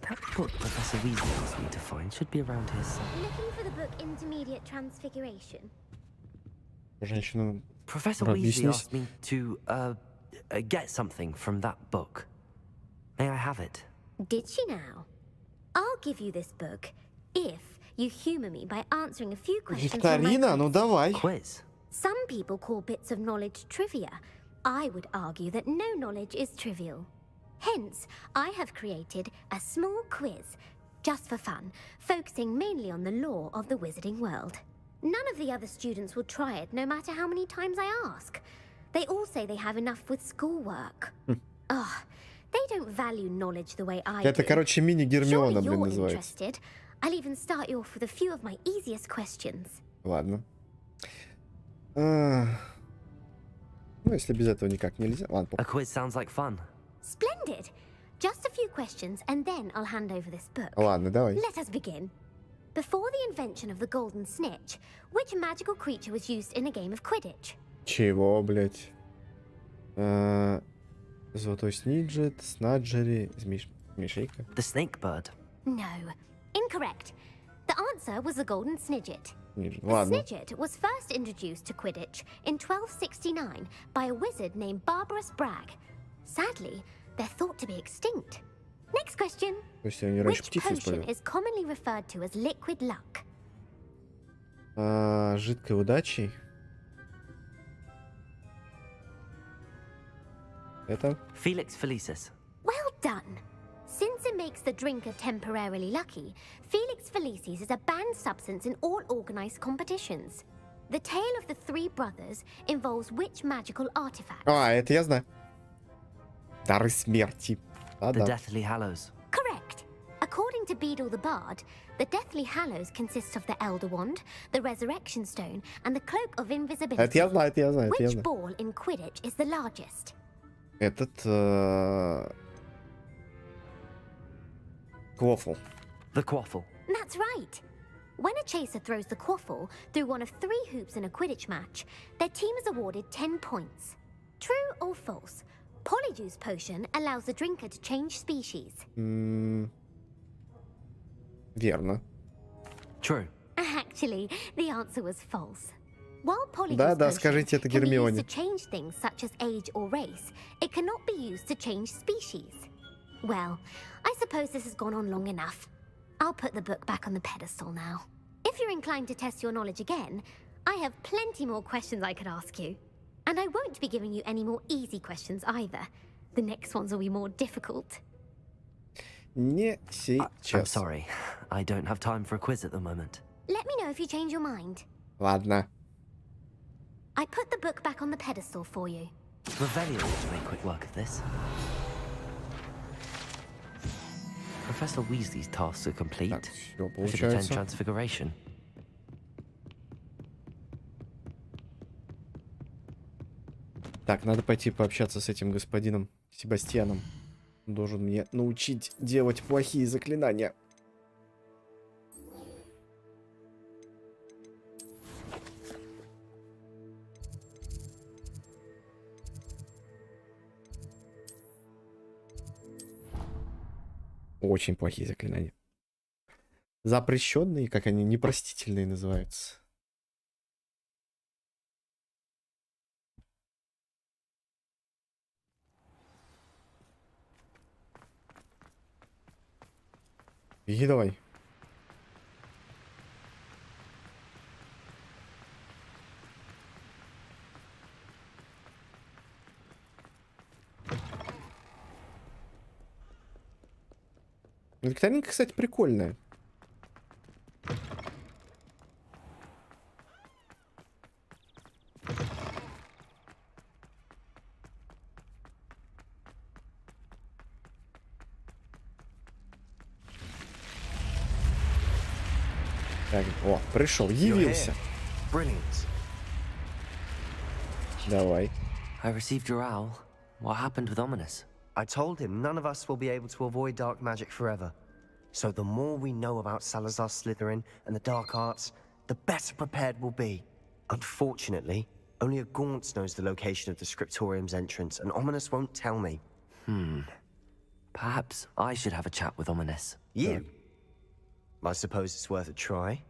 That book Professor Weasley asked me to find should be around here somewhere. Looking for the book Intermediate Transfiguration. Женщина, Professor Weasley asked me to get something from that book. May I have it? Did she now? I'll give you this book if you humor me by answering a few questions. Викторина, ну давай. Quiz. Some people call bits of knowledge trivia. I would argue that no knowledge is trivial. Hence, I have created a small quiz, just for fun, focusing mainly on the lore of the wizarding world. None of the other students will try it, no matter how many times I ask. They all say they have enough with schoolwork. Ugh, they don't value knowledge the way I do. Это, короче, мини-Гермиона, блин, Sure, you're называется. interested. I'll even start you off with a few of my easiest questions. Ладно. Ну, если без этого никак нельзя. Ладно, A quiz sounds like fun. Splendid. Just a few questions, and then I'll hand over this book. Ладно, давай. Let us begin. Before the invention of the golden snitch, which magical creature was used in a game of Quidditch? Чего, блядь? Золотой сниджет, снаджери, змейшейка. The snake bird. No. Incorrect. The answer was the golden snidget. The Ладно. snidget was first introduced to Quidditch in 1269 by a wizard named Barbarous Bragg. Sadly, they're thought to be extinct. Next question. То есть они раньше Which птицы potion использовали? is commonly referred to as liquid luck? Жидкой удачей. Это? Felix Felicis. Well done. Since it makes the drinker temporarily lucky, Felix Felicis is a banned substance in all organized competitions. The tale of the three brothers involves which magical artifact? Это я знаю. Дары смерти. The Deathly Hallows. Correct. According to Beedle the Bard, the Deathly Hallows consists of the Elder Wand, the Resurrection Stone, and the Cloak of Invisibility. Это я знаю, это я знаю, это я Which знаю. ball in Quidditch is the largest? Этот... Quaffle. The Quaffle. That's right. When a chaser throws the quaffle through one of 3 hoops in a Quidditch match, their team is awarded 10 points. True or false? Polyjuice potion allows the drinker to change species. Верно. True. Actually, the answer was false. While Polyjuice Да, potion скажите это can be used Гермионе. to change things such as age or race, it cannot be used to change species. Well, I suppose this has gone on long enough. I'll put the book back on the pedestal now. If you're inclined to test your knowledge again, I have plenty more questions I could ask you. And I won't be giving you any more easy questions either. The next ones will be more difficult. Не I'm сейчас. sorry. I don't have time for a quiz at the moment. Let me know if you change your mind. Ладно. I put the book back on the pedestal for you. Revelio ought to make quick work of this. Professor Weasley's tasks are complete. Так, все I should attend получается. Transfiguration. Так, надо пойти пообщаться с этим господином Себастьяном. Он должен мне научить делать плохие заклинания. Очень плохие заклинания. Запрещенные, как они, непростительные называются. Иди давай. Викторинка, кстати, прикольная. Так, о, пришел, явился. Давай. I received your owl. What happened with Ominous? I told him none of us will be able to avoid dark magic forever. So the more we know about Salazar Slytherin and the dark arts, the better prepared we'll be. Unfortunately, only a Gaunt knows the location of the Scriptorium's entrance, and Ominous won't tell me. Perhaps I should have a chat with Ominous. You? I suppose it's worth a try.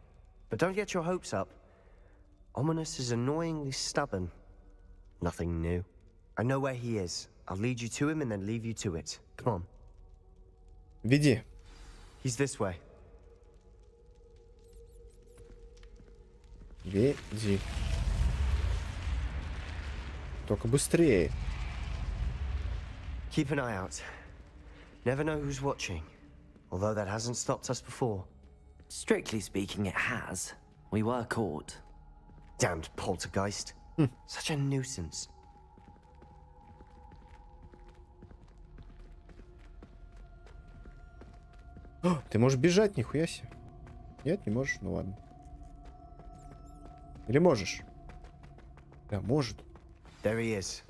But don't get your hopes up. Ominous is annoyingly stubborn. Nothing new. I know where he is. I'll lead you to him and then leave you to it. Come on. Веди. He's this way. Веди. Только быстрее. Keep an eye out. Never know who's watching. Although that hasn't stopped us before. Strictly speaking, it has. We were caught. Damned poltergeist. Such a nuisance. Ты можешь бежать, нихуя себе. Нет, не можешь? Ну ладно. Или можешь? Да, может. There he is.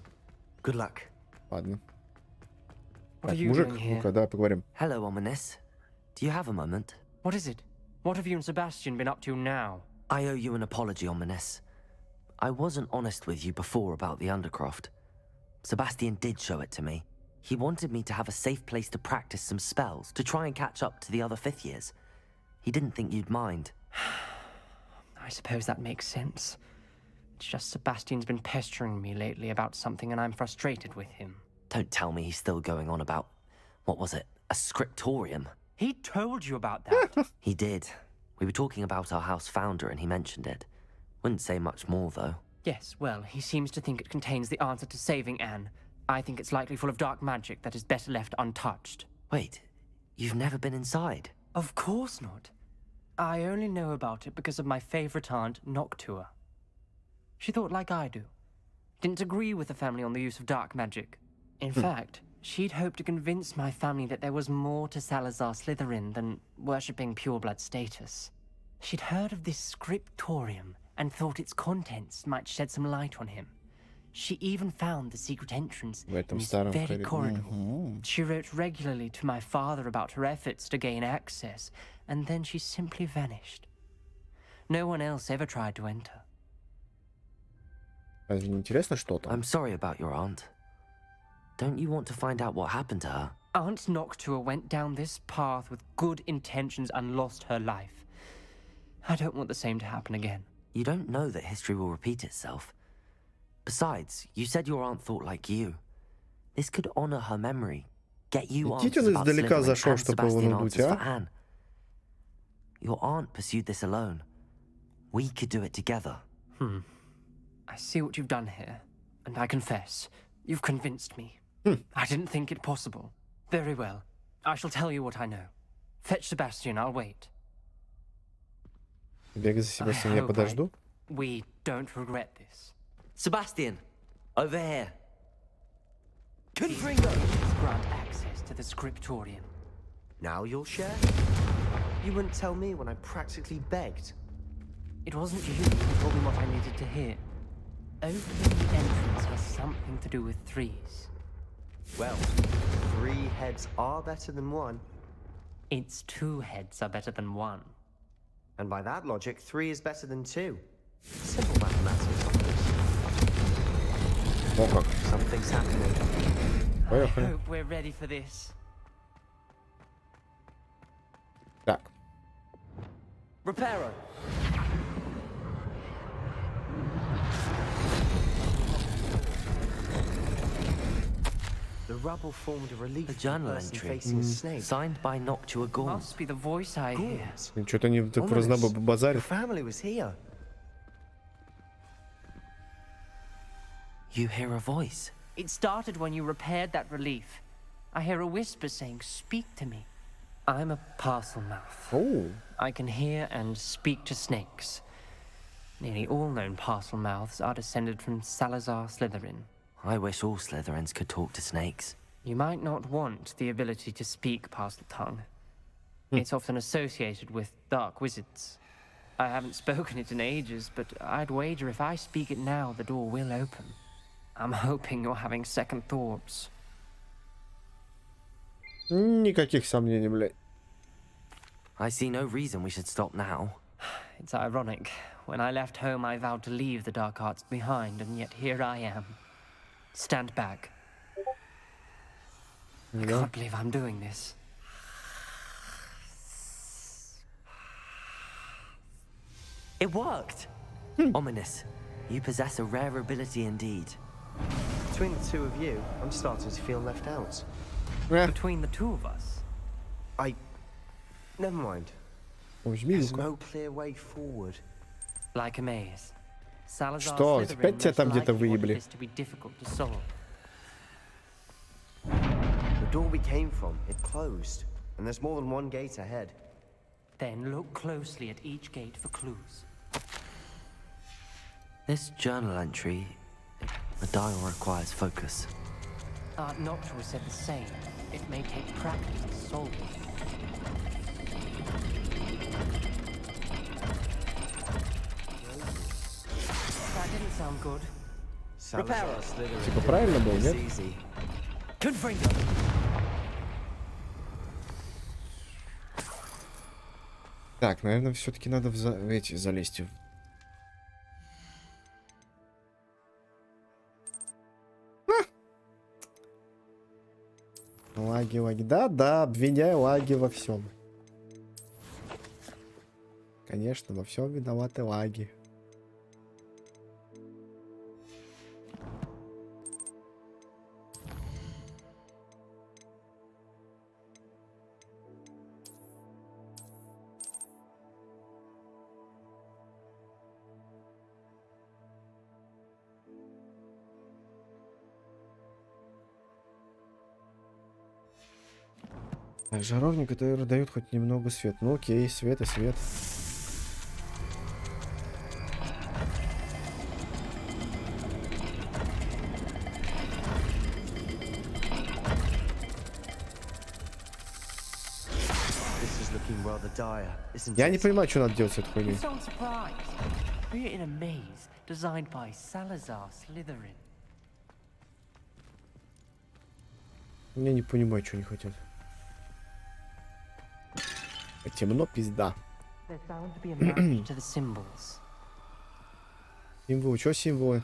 Good luck. Ладно. What are Так, you мужик, doing here? ну-ка, давай поговорим. Hello, Ominous. Do you have a moment? What is it? What have you and Sebastian been up to now? I owe you an apology, Ominous. I wasn't honest with you before about the Undercroft. Sebastian did show it to me. He wanted me to have a safe place to practice some spells, to try and catch up to the other fifth years. He didn't think you'd mind. I suppose that makes sense. It's just Sebastian's been pestering me lately about something and I'm frustrated with him. Don't tell me he's still going on about, what was it, a scriptorium? He told you about that? He did. We were talking about our house founder and he mentioned it. Wouldn't say much more, though. Yes, well, he seems to think it contains the answer to saving Anne. I think it's likely full of dark magic that is better left untouched. Wait, you've never been inside? Of course not. I only know about it because of my favorite aunt, Noctua. She thought like I do. Didn't agree with the family on the use of dark magic. In fact, she'd hoped to convince my family that there was more to Salazar Slytherin than worshipping pureblood status. She'd heard of this scriptorium and thought its contents might shed some light on him. She even found the secret entrance in this very corridor. She wrote regularly to my father about her efforts to gain access, and then she simply vanished. No one else ever tried to enter. Разве не интересно что-то? I'm sorry about your aunt. Don't you want to find out what happened to her? Aunt Noctua went down this path with good intentions and lost her life. I don't want the same to happen again. You don't know that history will repeat itself. Besides, you said your aunt thought like you. This could honor her memory. Get you answers about Slytherin and Sebastian answers for Anne. Your aunt pursued this alone. We could do it together. I see what you've done here, and I confess, you've convinced me. I didn't think it possible. Very well. I shall tell you what I know. Fetch Sebastian, I'll wait. Бегай за Себастьяном, я подожду. We don't regret this. Sebastian, over here. Confringo! Grant access to the scriptorium. Now you'll share? You wouldn't tell me when I practically begged. It wasn't you who told me what I needed to hear. Opening the entrance has something to do with threes. Well, 3 heads are better than 1. Its 2 heads are better than 1. And by that logic, 3 is better than 2. Simple mathematics. Something's happening. I hope we're ready for this. Так. Reparo. The rubble formed a relief. A journal entry signed by Noctua Gorm. Must be the voice I hear. Что-то они так разнобо базарят. Family was here. You hear a voice. It started when you repaired that relief. I hear a whisper saying, "Speak to me." I'm a parcel mouth. Oh. I can hear and speak to snakes. Nearly all known parcel mouths are descended from Salazar Slytherin. I wish all Slytherins could talk to snakes. You might not want the ability to speak parcel tongue. It's often associated with dark wizards. I haven't spoken it in ages, but I'd wager if I speak it now, the door will open. I'm hoping you're having second thoughts. Никаких сомнений, блядь. I see no reason we should stop now. It's ironic. When I left home, I vowed to leave the dark arts behind, and yet here I am. Stand back. I can't believe I'm doing this. It worked! Ominous. You possess a rare ability indeed. Between the two of you, I'm starting to feel left out. Between the two of us? Never mind. There's no clear way forward. Like a maze. Что? Опять тебя там где-то выебли? The door we came from, it closed, and there's more than one gate ahead. Then look closely at each gate for clues. This journal entry, the dial requires focus. Art Noctua said the same. It may take practice to solve it. That didn't sound good. Типа правильно был, нет? Так, наверное, все-таки надо в эти залезть. Лаги, лаги. Да, обвиняю лаги во всем. Конечно, во всем виноваты лаги. Жаровня, который дает хоть немного света. Ну окей, свет и свет. Я не понимаю, что надо делать с этой хуйней. Я не понимаю, что они хотят. Темно, пизда. Символы, что символы?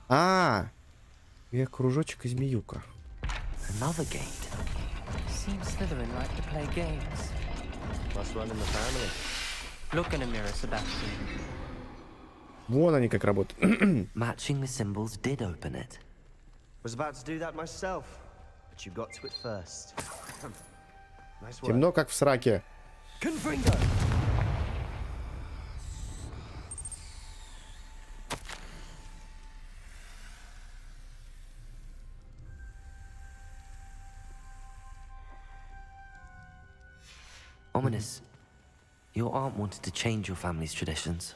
Я кружочек и змеюка. Another gate. Seems Slytherin like to play games. Must run in the family. Look in a mirror, Sebastian. Вон они как работают. Matching the symbols did open it. Was about to do that myself, but you got to it first. Nice work. Темно, как в сраке. Confringo. Ominous. Your aunt wanted to change your family's traditions.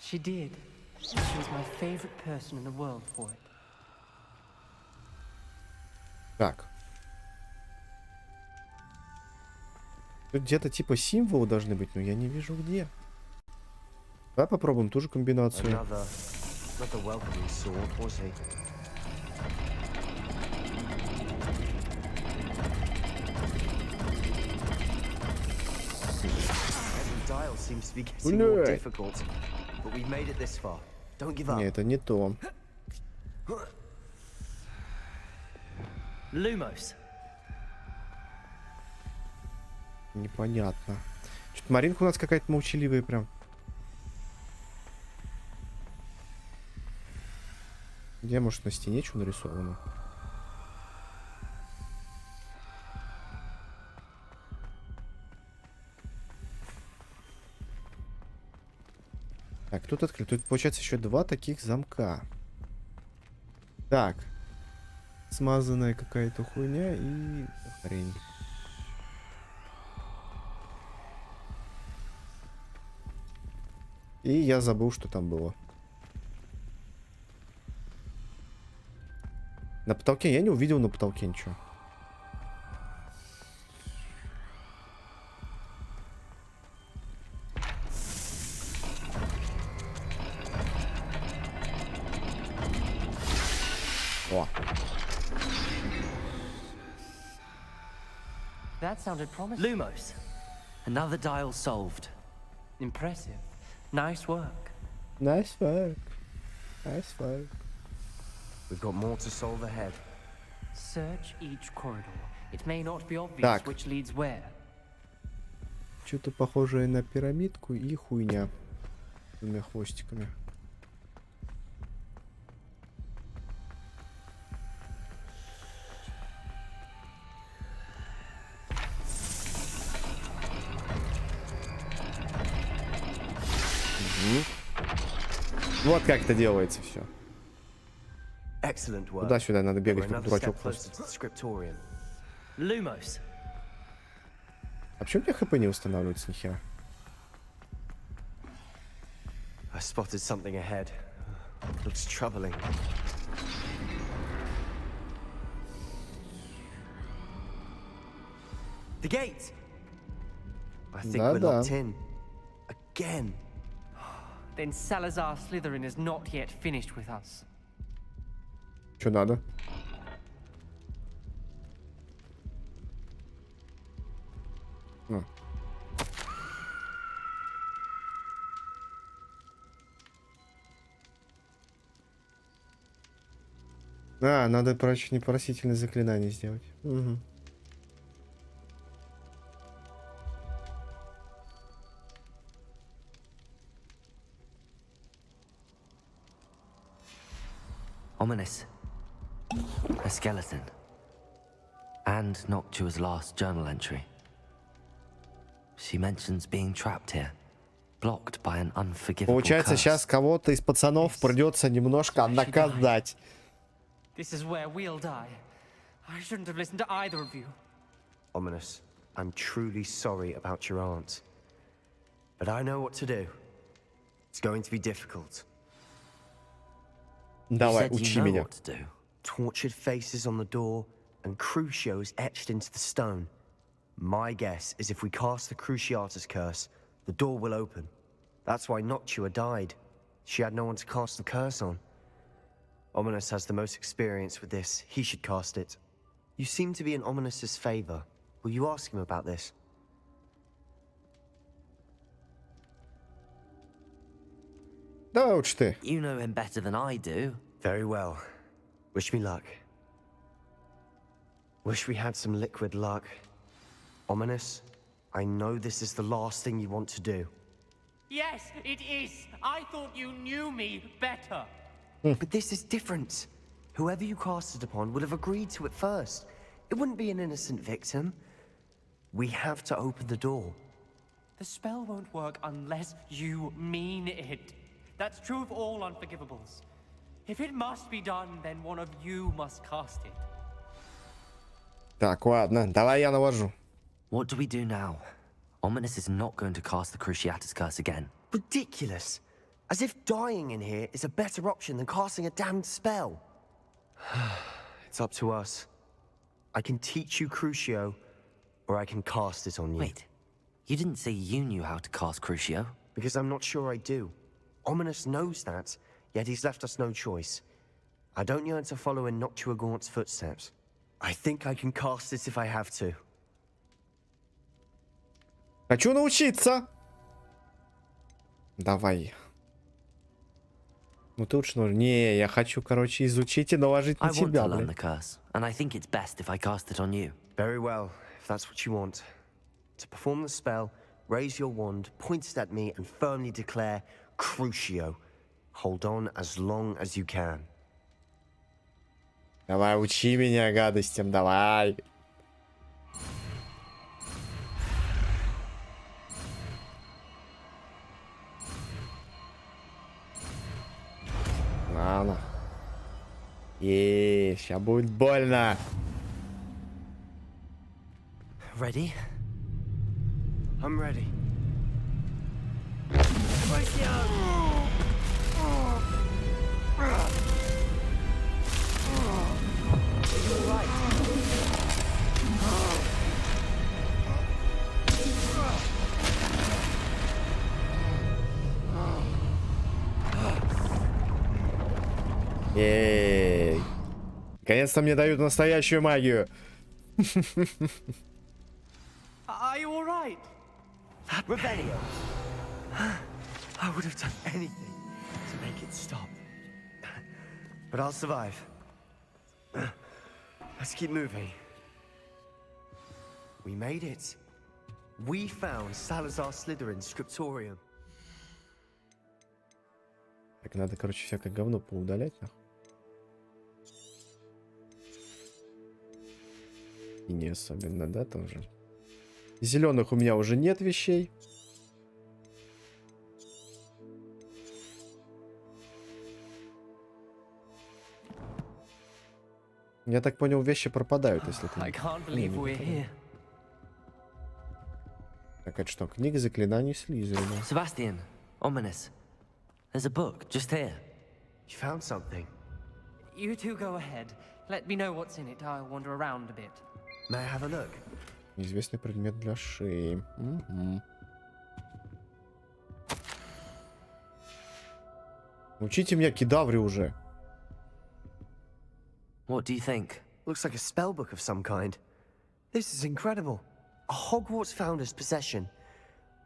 She did. She was my favorite person in the world for it. Так. Тут где-то типа символы должны быть, но я не вижу где. Давай попробуем ту же комбинацию. Не, это не то. Lumos. Непонятно. Что-то Маринка у нас какая-то молчаливая прям. Где, может, на стене что нарисовано? Так, тут открыт. Тут, получается, еще 2 таких замка. Так. Смазанная какая-то хуйня и хрень. И я забыл, что там было. На потолке я не увидел на потолке ничего. О. That sounded promising. Lumos. Another dial solved. Impressive. Nice work. Nice work. Nice work. We've got more to solve ahead. Search each corridor. It may not be obvious Так. which leads where. Что-то похожее на пирамидку и хуйня. С 2 хвостиками. Вот как это делается все. Туда-сюда надо бегать, как дурачок просто. Lumos. А почему у меня хп не устанавливается нихера? I spotted something ahead. Looks troubling. The gate. I think we're locked in. Again. Then Salazar Slytherin is not yet finished with us. Что надо? Надо непросительное заклинание сделать. Угу. Ominous. A skeleton. And Noctua's last journal entry. She mentions being trapped here, blocked by an unforgivable Получается, сейчас кого-то из пацанов придется немножко наказать. This is where we'll die. I shouldn't have listened to either of you. Ominous, I'm truly sorry about your aunt. But I know what to do. It's going to be difficult. Давай, учи меня. Tortured faces on the door and crucios etched into the stone. My guess is if we cast the Cruciatus curse, the door will open. That's why Noctua died. She had no one to cast the curse on. Ominous has the most experience with this. He should cast it. You seem to be in Ominous's favor. Will you ask him about this? Давай уж ты. You know him better than I do. Very well. Wish me luck. Wish we had some liquid luck. Ominous, I know this is the last thing you want to do. Yes, it is. I thought you knew me better. But this is different. Whoever you cast it upon would have agreed to it first. It wouldn't be an innocent victim. We have to open the door. The spell won't work unless you mean it. That's true of all unforgivables. If it must be done, then one of you must cast it. Так, ладно, давай я навожу. What do we do now? Ominous is not going to cast the Cruciatus curse again. Ridiculous. As if dying in here is a better option than casting a damned spell. It's up to us. I can teach you Crucio, or I can cast it on you. Wait, you didn't say you knew how to cast Crucio? Because I'm not sure I do. Ominous knows that, yet he's left us no choice. I don't yearn to follow in Noctua Gaunt's footsteps. I think I can cast it if I have to. Хочу научиться. Давай. Ну ты уж нужен. Не, я хочу, короче, изучить и наложить на тебя, блин. And I think it's best if I cast it on you. Very well, if that's what you want. To perform the spell, raise your wand, point it at me, and firmly declare Crucio. Hold on as long as you can. Давай, учи меня гадостям, давай. Ладно. Сейчас будет больно. Ready? I'm ready. Ей. Наконец-то мне дают настоящую магию. Are you all right? Rebellion. I would have done anything to make it stop. But I'll survive. Let's keep moving. We made it. We found Salazar Slytherin's scriptorium. Так, надо, короче, всякое говно поудалять, нахуй. И не особенно, да, тоже. Зеленых у меня уже нет вещей. Я так понял, вещи пропадают, если ты... Так, это что, книга заклинаний Слизерина. Sebastian, ominous. There's a book just here. You found something. You two go ahead. Let me know what's in it. I'll wander around a bit. May I have a look? Неизвестный предмет для шеи. Угу. Учите меня кедаври уже. What do you think? Looks like a spell book of some kind. This is incredible. A Hogwarts founder's possession.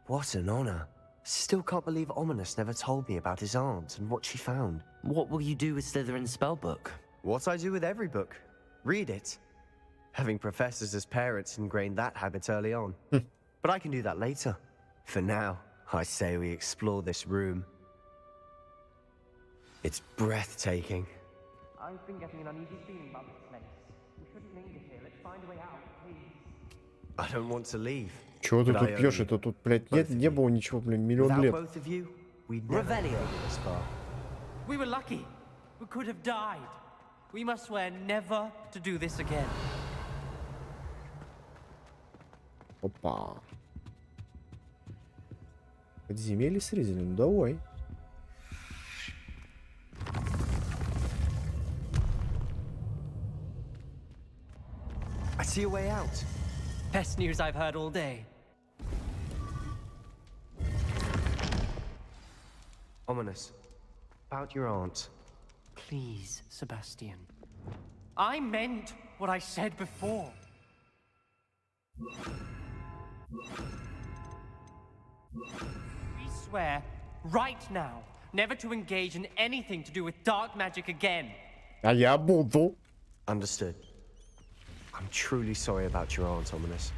What an honor. Still can't believe Ominous never told me about his aunt and what she found. What will you do with Slytherin's spellbook? What I do with every book. Read it. Having professors as parents ingrained that habit early on. But I can do that later. For now, I say we explore this room. It's breathtaking. I've been getting an uneasy feeling about this place. We shouldn't linger here. Let's find a way out, please. I don't want to leave. Чего ты тут пьешь? Это тут, блядь, нет, не было ничего, блин, миллион лет. We were lucky. We could have died. We must swear never to do this again. Опа. Подземелье срезали, ну давай. I see a way out. Best news I've heard all day. Ominous. About your aunt. Please, Sebastian. I meant what I said before. We swear, right now, never to engage in anything to do with dark magic again. А я буду. Understood. I'm truly sorry about your aunt, Ominous.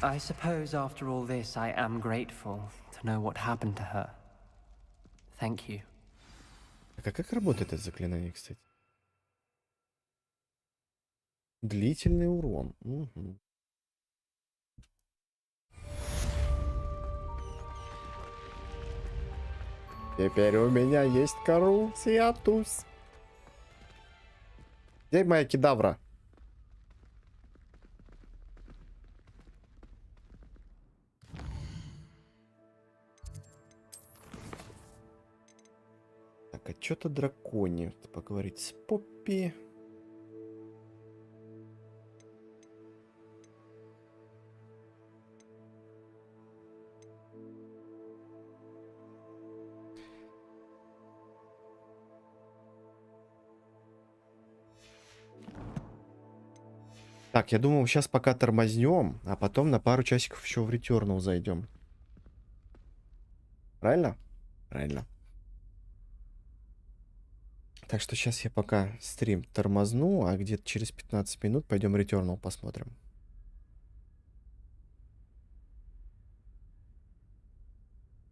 I suppose after all this, I am grateful to know what happened to her. Thank you. А как работает это заклинание, кстати? Длительный урон. Угу. Теперь у меня есть Карусиатус. Где моя кедавра? Так, а что-то драконе. Поговорить с Поппи. Так, я думал, сейчас пока тормознем, а потом на пару часиков еще в Returnal зайдем. Правильно? Правильно. Так что сейчас я пока стрим тормозну, а где-то через 15 минут пойдем Returnal посмотрим.